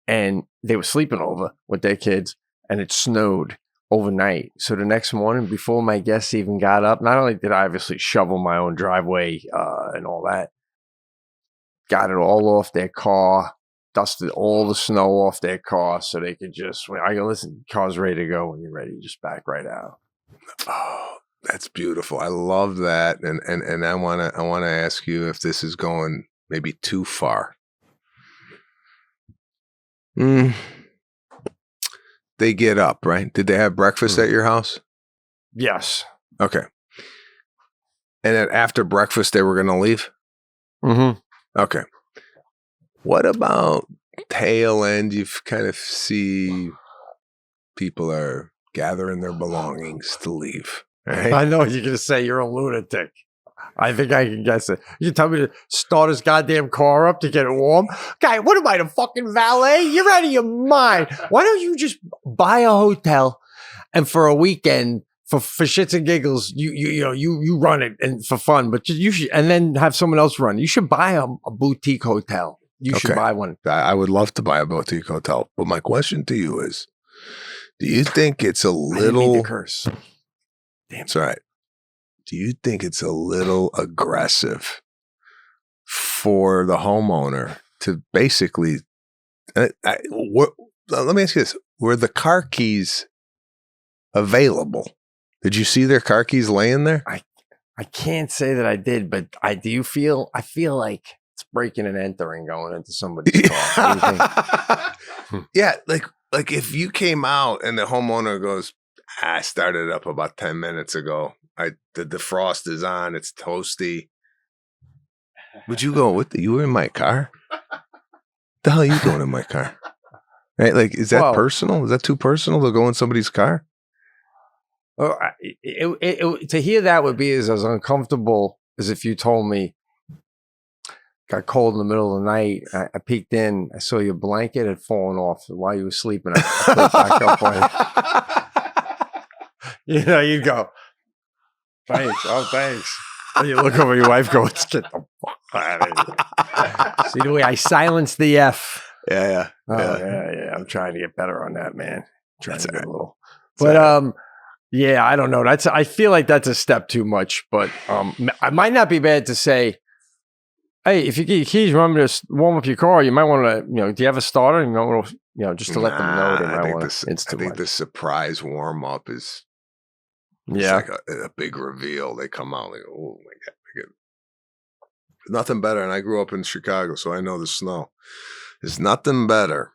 and they were sleeping over with their kids, and it snowed overnight. So the next morning, before my guests even got up, not only did I obviously shovel my own driveway and all that, got it all off their car, dusted all the snow off their car so they could just, I go, listen, car's ready to go when you're ready, just back right out. Oh, that's beautiful. I love that. And I wanna ask you if this is going maybe too far. They get up, right? Did they have breakfast at your house? Yes. Okay. And then after breakfast, they were going to leave? Okay. What about tail end? You kind of see people are gathering their belongings to leave. Right? I know you're going to say you're a lunatic. I think I can guess it. You tell me to start his goddamn car up to get it warm? Guy, what am I, the fucking valet? You're out of your mind. Why don't you just buy a hotel and for a weekend, for shits and giggles, you run it and for fun, but you should, and then have someone else run. You should buy a boutique hotel. You should buy one. I would love to buy a boutique hotel. But my question to you is, do you think it's a little... I didn't mean to curse. Damn. That's all right. Do you think it's a little aggressive for the homeowner to basically... let me ask you this. Were the car keys available? Did you see their car keys laying there? I can't say that I did, but I feel like it's breaking and entering going into somebody's car. What do you think? Yeah, like if you came out and the homeowner goes, I started it up about 10 minutes ago. The defrost is on, it's toasty. Would you go, you were in my car? The hell are you doing in my car? Right? Like, is that personal? Is that too personal to go in somebody's car? Well, to hear that would be as uncomfortable as if you told me, got cold in the middle of the night. I peeked in. I saw your blanket had fallen off while you were sleeping. I put it back up on it. You'd go, thanks. Oh, thanks. And you look over your wife, go, let's get the fuck out of here. See the way I silenced the F. Yeah. Yeah. I'm trying to get better on that, man. Trying to get a little. But yeah, I don't know. I feel like that's a step too much. But it might not be bad to say, hey, if you get your keys, you want me to warm up your car, you might want to, do you have a starter? You know, just to let them know they might want to. I think the surprise warm up is like a big reveal. They come out like, oh my God. There's nothing better. And I grew up in Chicago, so I know the snow. There's nothing better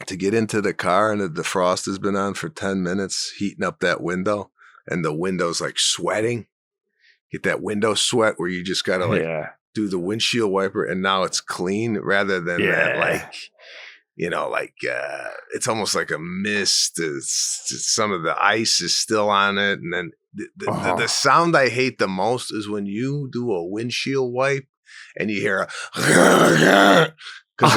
to get into the car and the defrost has been on for 10 minutes, heating up that window, and the window's like sweating. Get that window sweat where you just got to do the windshield wiper and now it's clean rather than that it's almost like a mist. Some of the ice is still on it. And then the sound I hate the most is when you do a windshield wipe and you hear because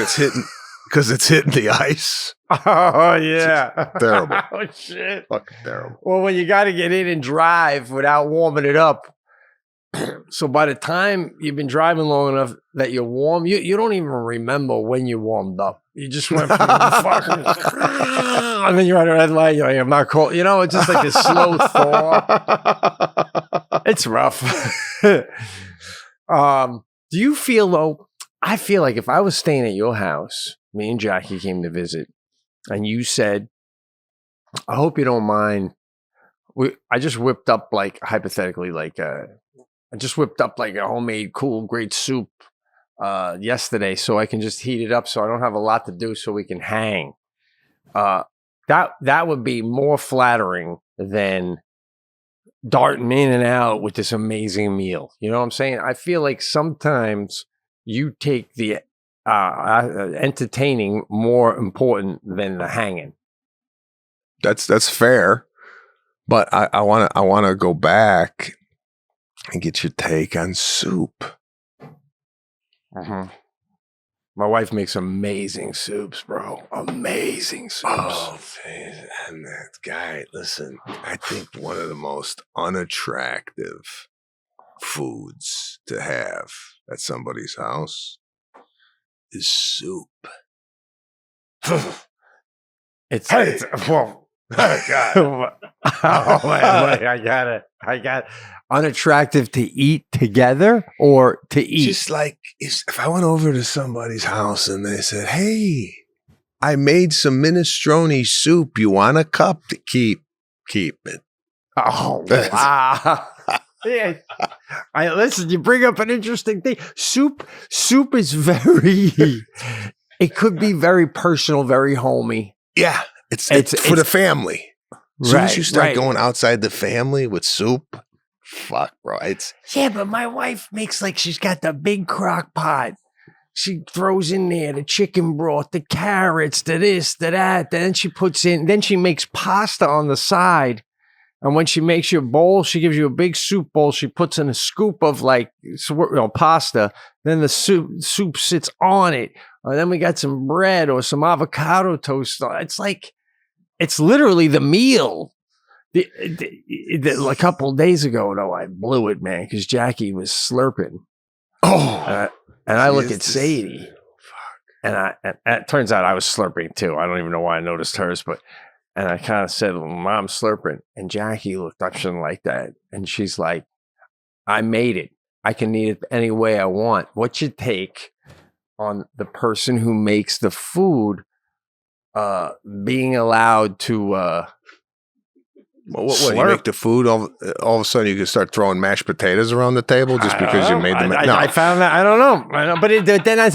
it's hitting the ice. Oh, yeah. Terrible. Oh, shit. Fucking terrible. Well, when you got to get in and drive without warming it up, so by the time you've been driving long enough that you're warm, you don't even remember when you warmed up. You just went from fucking, and then you're at a red light. You're like, I'm not cold. It's just like a slow thaw. It's rough. Do you feel though? I feel like if I was staying at your house, me and Jackie came to visit, and you said, "I hope you don't mind." I just whipped up hypothetically I just whipped up a homemade cool, great soup yesterday so I can just heat it up so I don't have a lot to do so we can hang. That would be more flattering than darting in and out with this amazing meal. You know what I'm saying? I feel like sometimes you take the entertaining more important than the hanging. That's fair. But I wanna go back and get your take on soup. My wife makes amazing soups, bro. Amazing soups. Oh, and that guy, listen, I think one of the most unattractive foods to have at somebody's house is soup. It's well. Oh God! Wait, I got it. Unattractive to eat together or to eat? Just like if I went over to somebody's house and they said, "Hey, I made some minestrone soup. You want a cup to keep it?" Oh wow! Yeah. Listen. You bring up an interesting thing. Soup is very. It could be very personal, very homey. Yeah. It's for the family. As soon as you start going outside the family with soup, fuck, bro. But my wife makes she's got the big crock pot. She throws in there the chicken broth, the carrots, the this, the that. Then she makes pasta on the side. And when she makes you a bowl, she gives you a big soup bowl. She puts in a scoop of pasta. Then the soup sits on it. And then we got some bread or some avocado toast. It's literally the meal. A couple of days ago, though, I blew it, man, because Jackie was slurping. And I look at Sadie, and it turns out I was slurping too. I don't even know why I noticed hers, and I kind of said, well, "Mom's slurping," and Jackie looked up something like that, and she's like, "I made it. I can eat it any way I want." What's your take on the person who makes the food being allowed to What you make the food all of a sudden you can start throwing mashed potatoes around the table just because you made them. No. I found that. I don't know. But then I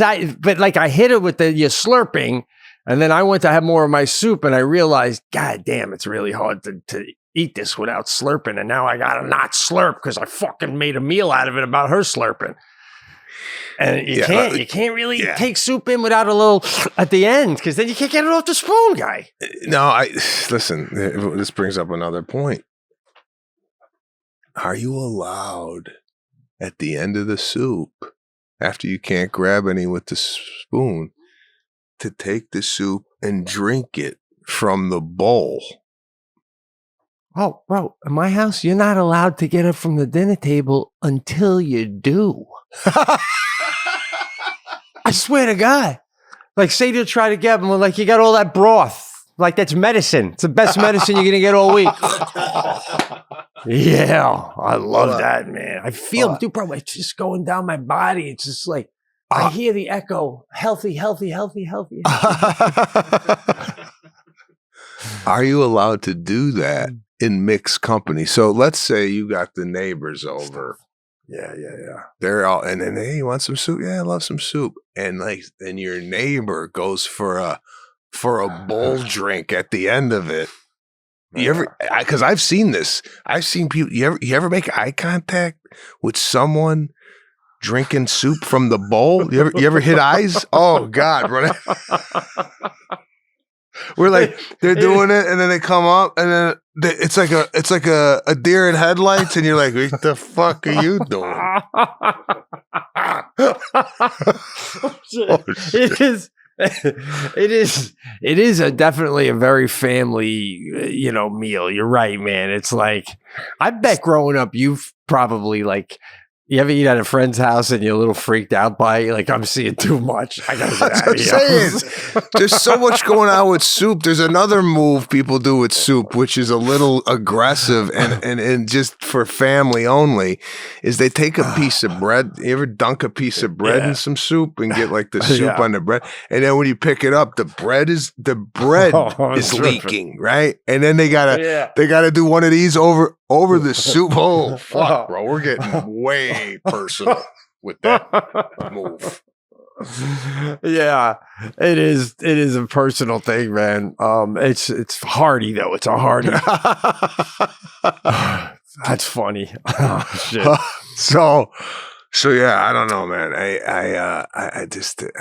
hit it with your slurping, and then I went to have more of my soup, and I realized, God damn, it's really hard to eat this without slurping, and now I gotta not slurp because I fucking made a meal out of it about her slurping. And you can't really take soup in without a little at the end, because then you can't get it off the spoon, guy. No, listen, this brings up another point. Are you allowed at the end of the soup, after you can't grab any with the spoon, to take the soup and drink it from the bowl? Oh, bro, in my house, you're not allowed to get it from the dinner table until you do. I swear to God. Like, say to try to get them, like, you got all that broth. Like, that's medicine. It's the best medicine you're going to get all week. Yeah, I love that, man. I feel, dude, bro, it's just going down my body. It's just like, I hear the echo. Healthy, healthy, healthy, healthy. Are you allowed to do that in mixed company? So let's say you got the neighbors over. Yeah. They're all, and then, hey, you want some soup? Yeah, I love some soup. And then your neighbor goes for a bowl drink at the end of it. You ever? Because I've seen this. I've seen people. You ever make eye contact with someone drinking soup from the bowl? You ever hit eyes? Oh God, bro. We're like, they're doing it, and then they come up, and then it's like a deer in headlights, and you're like, what the fuck are you doing? It is definitely a very family, meal. You're right, man. It's like, I bet growing up, you've probably like, you ever eat at a friend's house and you're a little freaked out by it? Like, I'm seeing too much. I gotta get out of here. There's so much going on with soup. There's another move people do with soup, which is a little aggressive and just for family only, is they take a piece of bread. You ever dunk a piece of bread in some soup and get like the soup on the bread? And then when you pick it up, the bread is leaking, right? And then they gotta do one of these over the soup. Oh, fuck, bro. We're getting way personal with that move. Yeah, it is a personal thing, man. It's hearty though. It's a hearty. That's funny. Oh, shit. So yeah, I don't know, man. I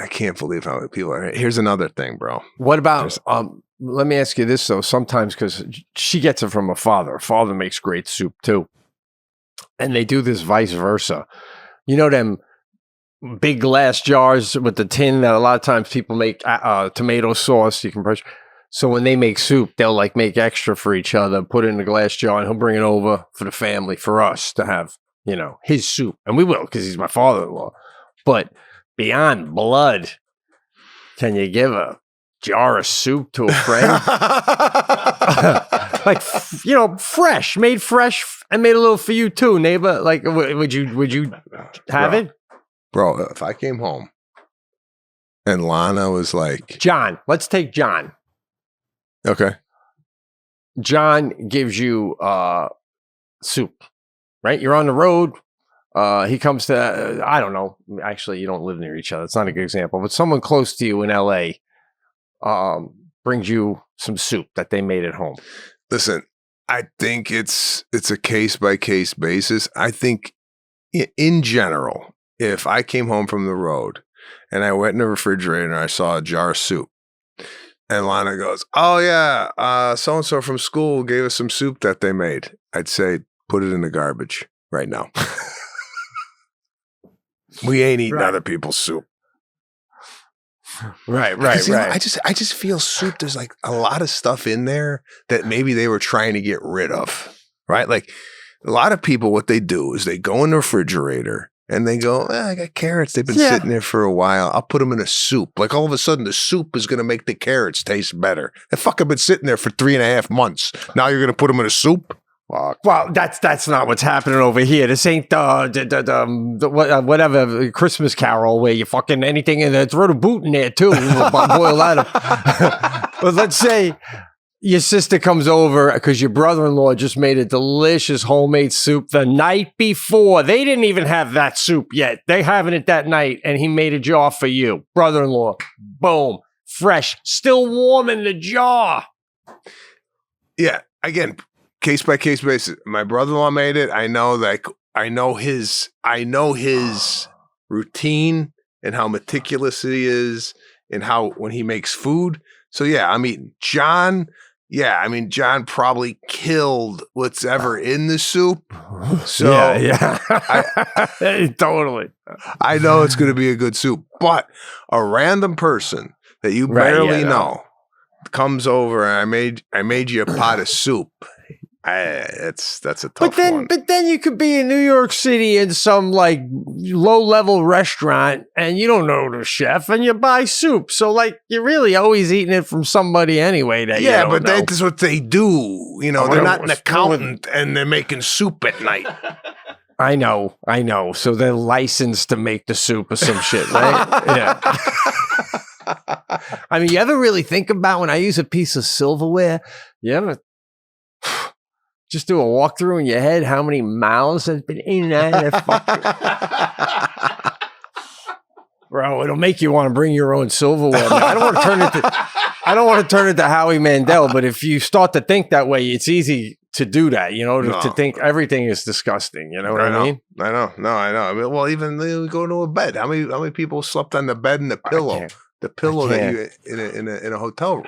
can't believe how many people are. Here's another thing, bro. What about let me ask you this though. Sometimes, because she gets it from her father. Her father makes great soup too, and they do this vice versa. You know them big glass jars with the tin that a lot of times people make tomato sauce. You can purchase. So when they make soup, they'll like make extra for each other, put it in a glass jar, and he'll bring it over for the family, for us to have, his soup. And we will, because he's my father-in-law. But beyond blood, can you give a jar of soup to a friend? Like, fresh, and made a little for you too, neighbor. Like, would you have it? Bro, if I came home and Lana was like... John, let's take John. Okay. John gives you soup, right? You're on the road. He comes to, I don't know. Actually, you don't live near each other. It's not a good example. But someone close to you in LA brings you some soup that they made at home. Listen, I think it's a case-by-case basis. I think in general, if I came home from the road and I went in the refrigerator and I saw a jar of soup, and Lana goes, oh yeah, so-and-so from school gave us some soup that they made, I'd say, put it in the garbage right now. We ain't eating other people's soup. Right. I just feel soup, there's like a lot of stuff in there that maybe they were trying to get rid of, right? Like a lot of people, what they do is they go in the refrigerator and they go, I got carrots. They've been sitting there for a while. I'll put them in a soup. Like all of a sudden the soup is going to make the carrots taste better. They fucking been sitting there for 3.5 months. Now you're going to put them in a soup? Fuck. Well, that's not what's happening over here. This ain't whatever Christmas Carol where you fucking anything in there. Throw the boot in there too. Boil that up. But let's say your sister comes over because your brother-in-law just made a delicious homemade soup the night before. They didn't even have that soup yet. They having it that night, and he made a jar for you. Brother-in-law, boom, fresh, still warm in the jar. Yeah, again, case by case basis. My brother-in-law made it. I know his routine and how meticulous he is and how when he makes food. So yeah, I mean, John probably killed what's ever in the soup. So yeah. Totally. I know it's going to be a good soup, but a random person that you barely know comes over and I made you a pot of soup. That's a tough one. But then you could be in New York City in some like low-level restaurant and you don't know the chef and you buy soup. So like you're really always eating it from somebody anyway. That's what they do. You know, they're not an accountant and they're making soup at night. I know. So they're licensed to make the soup or some shit, right? Yeah. I mean, you ever really think about when I use a piece of silverware, you ever just do a walkthrough in your head how many mouths have been in and out of that Bro, it'll make you want to bring your own silverware. Now, I don't want to turn it to Howie Mandel, but if you start to think that way, it's easy to do that, to think everything is disgusting. You know what I mean? I know. No, I know. I mean, well, even we go to a bed. How many people slept on the bed and the pillow? The pillow that you in a hotel room,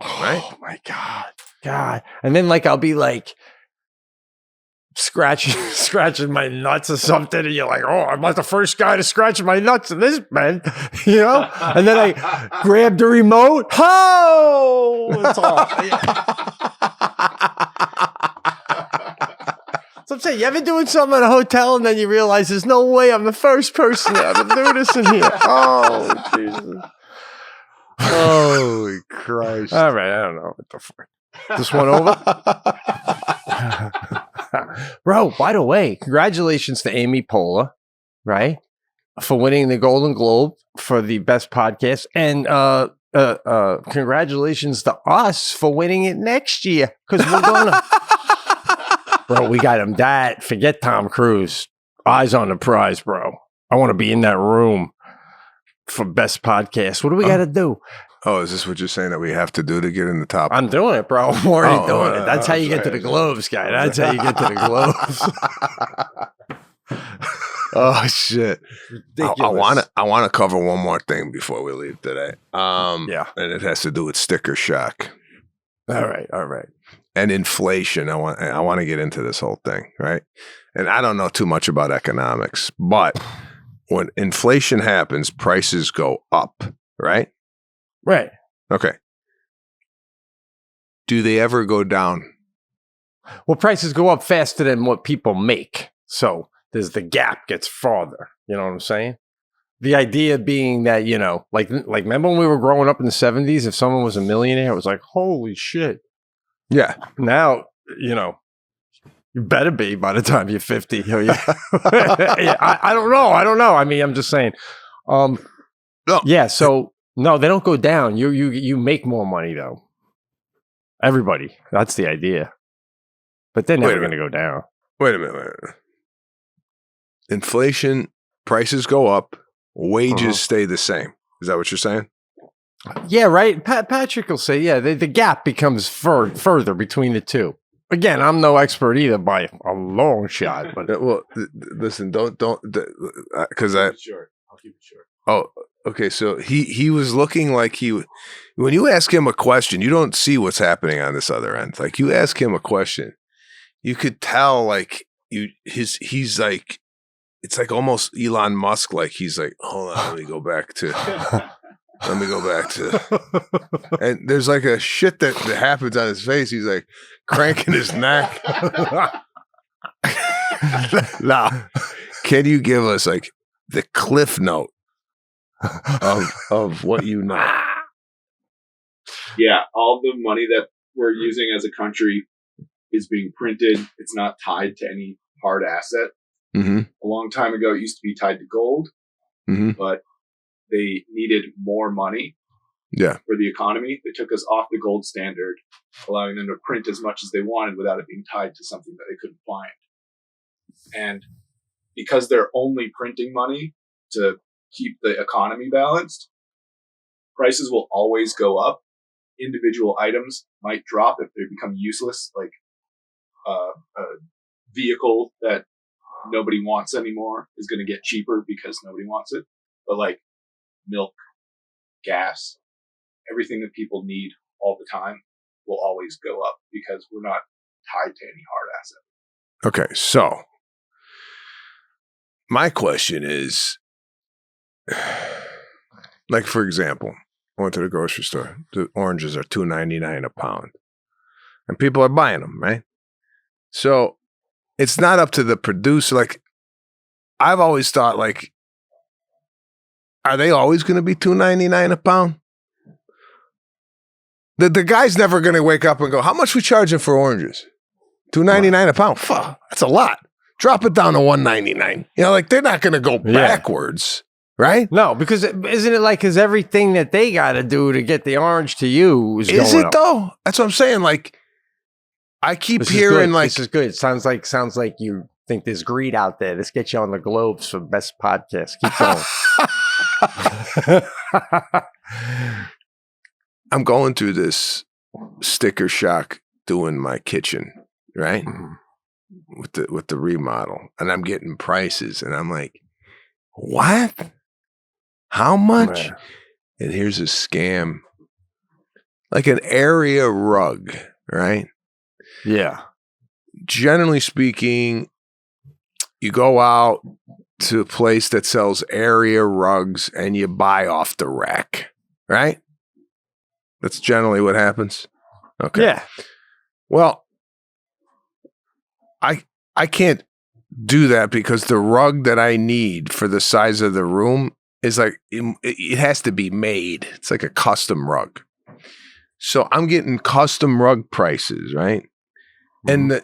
right? Oh my God. And then like I'll be like scratching my nuts or something, and you're like, oh, I'm not the first guy to scratch my nuts in this bed, And then I grab the remote. Oh, it's off. So I'm saying, you ever doing something at a hotel and then you realize there's no way I'm the first person to ever do this in here? Oh, Jesus. Holy Christ. All right, I don't know what the fuck. This one over? Bro, by the way, congratulations to Amy Poehler, right? For winning the Golden Globe for the best podcast. And congratulations to us for winning it next year. Because we're going to... Bro, we got him that. Forget Tom Cruise. Eyes on the prize, bro. I want to be in that room for best podcast. What do we got to do? Oh, is this what you're saying that we have to do to get in the top? I'm doing it, bro. I'm already doing it. That's how you get to the Globes, guy. That's how you get to the Globes. Oh shit! Ridiculous. I want to cover one more thing before we leave today. Yeah, and it has to do with sticker shock. All right. And inflation. I want to get into this whole thing, right? And I don't know too much about economics, but when inflation happens, prices go up, right? Right. Okay. Do they ever go down? Well, prices go up faster than what people make. So there's the gap gets farther. You know what I'm saying? The idea being that, like remember when we were growing up in the 70s, if someone was a millionaire, it was like, holy shit. Yeah. Now, you better be by the time you're 50. I don't know. I mean, I'm just saying. No. Yeah, so no, they don't go down. You make more money though. Everybody. That's the idea. But they're never going to go down. Wait a minute. Inflation, prices go up, wages stay the same. Is that what you're saying? Yeah, right. Patrick will say, yeah, the gap becomes further between the two. Again, I'm no expert either by a long shot. But well, listen, don't, because I'll keep it short. Oh, okay. So he was looking like when you ask him a question, you don't see what's happening on this other end. Like you ask him a question, you could tell like he's like, it's like almost Elon Musk. Like he's like, hold on, let me go back to. And there's like a shit that happens on his face. He's like cranking his neck. Now, can you give us like the cliff note of what you know? Yeah, all the money that we're using as a country is being printed. It's not tied to any hard asset. Mm-hmm. A long time ago, it used to be tied to gold, but they needed more money. Yeah. For the economy, they took us off the gold standard, allowing them to print as much as they wanted without it being tied to something that they couldn't find. And because they're only printing money to keep the economy balanced, prices will always go up. Individual items might drop if they become useless, like a vehicle that nobody wants anymore is going to get cheaper because nobody wants it. But like milk, gas, everything that people need all the time will always go up because we're not tied to any hard asset. Okay, so my question is, like, for example, I went to the grocery store. The oranges are $2.99 a pound. And people are buying them, right? So it's not up to the producer. Like, I've always thought, like, are they always going to be $2.99 a pound? The guy's never going to wake up and go, how much we charging for oranges? $2.99 a pound? Fuck, that's a lot. Drop it down to $1.99. You know, like, they're not going to go backwards, right? No, because isn't it like, because everything that they got to do to get the orange to you is going up. Though? That's what I'm saying. Like, I keep hearing, like, this is good. Sounds like you think there's greed out there. Let's get you on the Globes for best podcast. Keep going. I'm going through this sticker shock doing my kitchen, right? With the remodel, and I'm getting prices, and I'm like, what? How much? Yeah. And here's a scam. Like an area rug, right? Yeah. Generally speaking, you go out to a place that sells area rugs and you buy off the rack, right? That's generally what happens. Okay. Yeah. Well, I can't do that because the rug that I need for the size of the room is like, it has to be made. It's like a custom rug. So I'm getting custom rug prices, right? And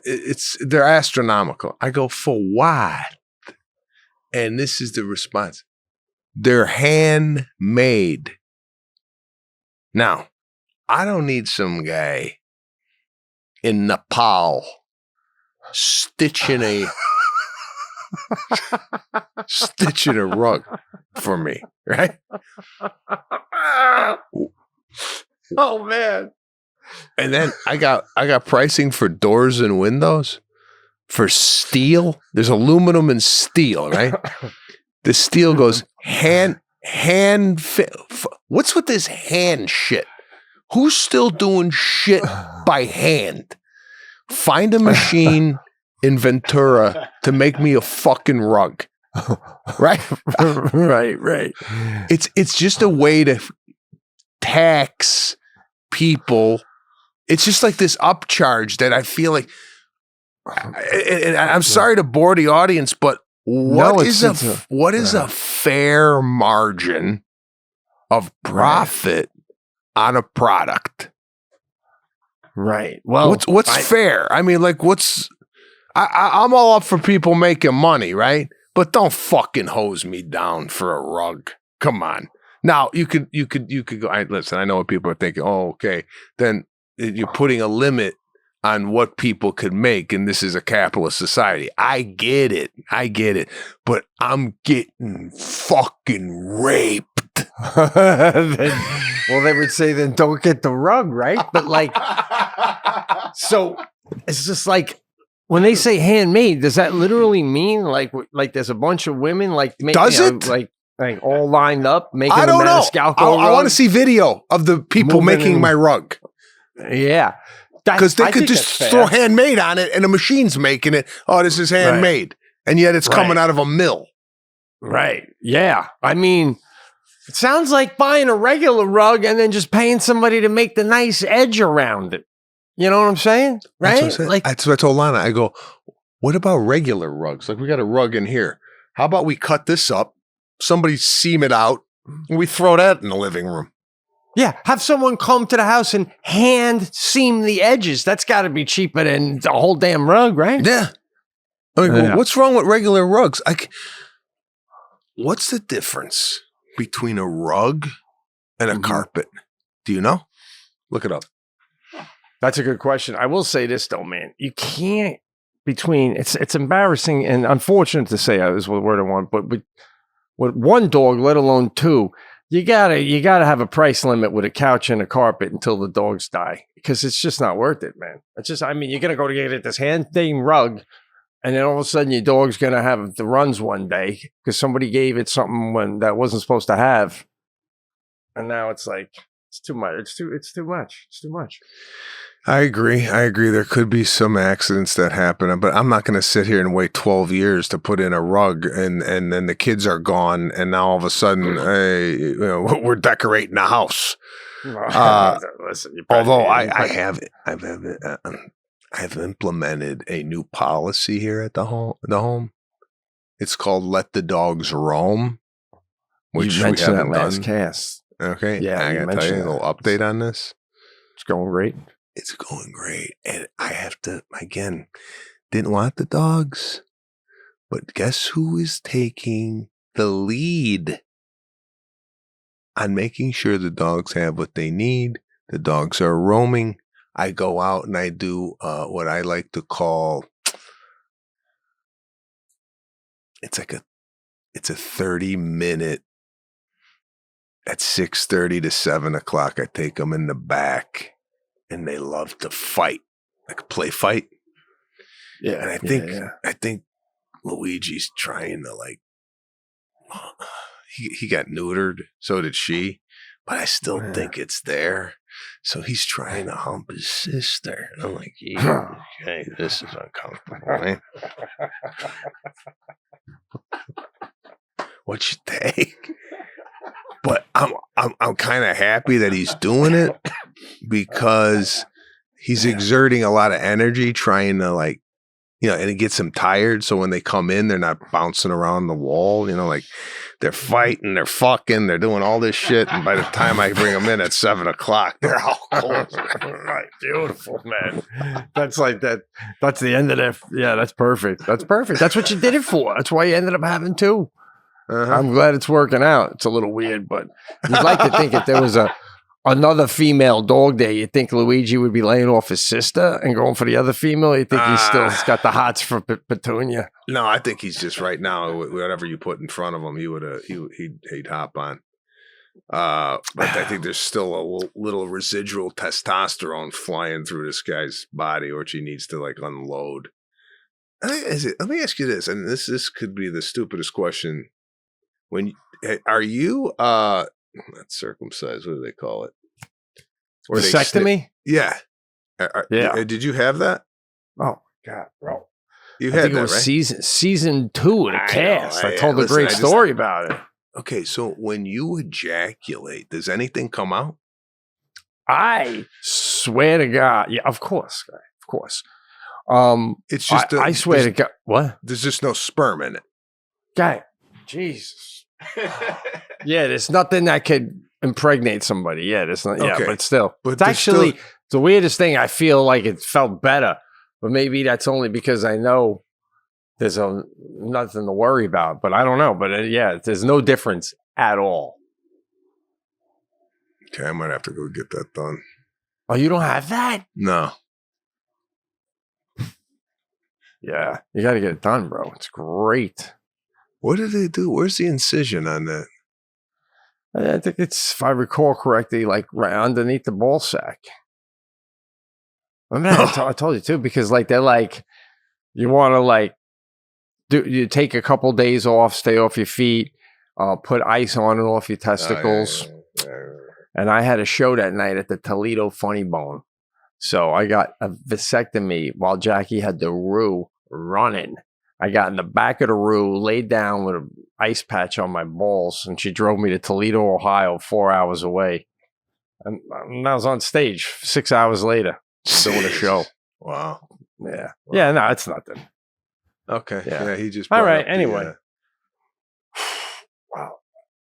they're astronomical. I go, for what? And this is the response. They're handmade. Now, I don't need some guy in Nepal stitching a rug for me, right? Oh man. And then I got pricing for doors and windows for steel. There's aluminum and steel, right? The steel goes hand fit. What's with this hand shit? Who's still doing shit by hand? Find a machine in Ventura to make me a fucking rug. Right? Right. It's just a way to tax people. It's just like this upcharge that I feel like, and I'm sorry to bore the audience, but what is a fair margin of profit on a product? Right. Well, what's fair? I mean, like, I'm all up for people making money, right? But don't fucking hose me down for a rug. Come on. Now you could go. Listen, I know what people are thinking. Oh, okay. Then you're putting a limit on what people could make, and this is a capitalist society. I get it. But I'm getting fucking raped. Well, they would say then don't get the rug, right? But like, so it's just like, when they say handmade, does that literally mean like there's a bunch of women like like all lined up making I don't a Maniscalco know. rug? I want to see video of the people making my rug. Yeah. Because they could just throw handmade on it and a machine's making it. Oh, this is handmade. And yet it's coming out of a mill. Right. Yeah. I mean, it sounds like buying a regular rug and then just paying somebody to make the nice edge around it. You know what I'm saying? Right? That's what I told Lana. I go, what about regular rugs? Like, we got a rug in here. How about we cut this up, somebody seam it out, and we throw that in the living room? Yeah. Have someone come to the house and hand seam the edges. That's got to be cheaper than the whole damn rug, right? Yeah. I mean, well, what's wrong with regular rugs? What's the difference between a rug and a carpet? Do you know? Look it up. That's a good question. I will say this though, man. You can't it's embarrassing and unfortunate to say is what word I want, but with one dog, let alone two, you gotta have a price limit with a couch and a carpet until the dogs die. Because it's just not worth it, man. It's just, I mean, you're gonna go to get this hand-thing rug, and then all of a sudden your dog's gonna have the runs one day because somebody gave it something that wasn't supposed to have. And now it's like it's too much. It's too much. I agree. There could be some accidents that happen, but I'm not going to sit here and wait 12 years to put in a rug, and then the kids are gone, and now all of a sudden, hey, we're decorating the house. Listen, although I've implemented a new policy here at the home. It's called "Let the Dogs Roam," which you mentioned we haven't that last done. cast. Okay, Yeah, I got to tell you a little update on this. It's going great. It's going great. And I have to, again, didn't want the dogs, but guess who is taking the lead on making sure the dogs have what they need? The dogs are roaming. I go out and I do what I like to call, it's a 30-minute, at 6:30 to 7 o'clock, I take them in the back. And they love to fight, like play fight. Yeah, and I think Luigi's trying to he got neutered, so did she, but I still think it's there. So he's trying to hump his sister, and I'm like, okay, this is uncomfortable, man. What you take? But I'm kind of happy that he's doing it because he's exerting a lot of energy trying to and it gets him tired. So when they come in, they're not bouncing around the wall, they're fighting, they're fucking, they're doing all this shit. And by the time I bring them in at 7 o'clock, they're all cold. Right. Beautiful, man. That's like that. That's the end of that. Yeah, that's perfect. That's perfect. That's what you did it for. That's why you ended up having two. Uh-huh. I'm glad it's working out. It's a little weird, but you'd like to think if there was another female dog there, you'd think Luigi would be laying off his sister and going for the other female. You think he's still got the hots for Petunia? No, I think he's just right now. Whatever you put in front of him, he'd hop on. But I think there's still a little residual testosterone flying through this guy's body, which he needs to unload. Let me ask you this, and this could be the stupidest question. Are you not circumcised? What do they call it? Or vasectomy? Yeah. Yeah. Did you have that? Oh God, bro! You I had think that, it was right? season 2 of the cast. I told a great story about it. Okay, so when you ejaculate, does anything come out? I swear to God, yeah, of course. It's just I swear to God, what? There's just no sperm in it. Guy, Jesus. Yeah, there's nothing that could impregnate somebody. Yeah, there's not. Yeah, Okay. but still, But it's actually the weirdest thing. I feel like it felt better, but maybe that's only because I know there's nothing to worry about. But I don't know. But yeah, there's no difference at all. Okay, I might have to go get that done. Oh, you don't have that? No. Yeah, you got to get it done, bro. It's great. What do they do? Where's the incision on that? I think it's, if I recall correctly, like right underneath the ball sack. I mean, I told you too, because they're you want to you take a couple days off, stay off your feet, put ice on and off your testicles. Yeah. And I had a show that night at the Toledo Funny Bone. So I got a vasectomy while Jackie had the Roo running. I got in the back of the Roo, laid down with an ice patch on my balls, and she drove me to Toledo, Ohio, 4 hours away. And I was on stage 6 hours later doing a show. Wow. Yeah. Yeah, no, it's nothing. Okay. Yeah, he just. All right. Anyway. Wow.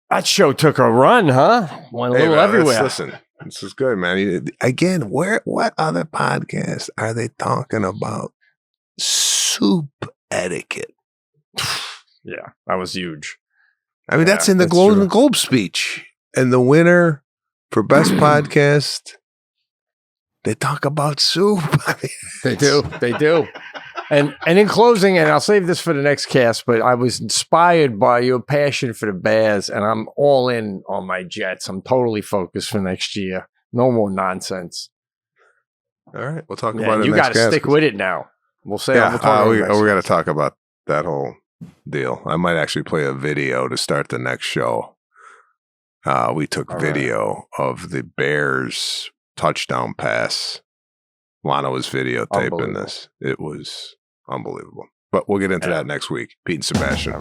That show took a run, huh? Went a little everywhere. Listen, this is good, man. Again, what other podcasts are they talking about soup etiquette? Yeah, that was huge. I mean, that's in the Golden Globe speech. And the winner For best podcast, they talk about soup. They do. They do. And in closing, and I'll save this for the next cast, but I was inspired by your passion for the Bears, and I'm all in on my Jets. I'm totally focused for next year. No more nonsense. All right, we'll talk about it. You got to stick with it now. We'll say. Yeah, we got to talk about that whole deal. I might actually play a video to start the next show. We took video of the Bears touchdown pass. Lana was videotaping this. It was unbelievable. But we'll get into that next week. Pete and Sebastian.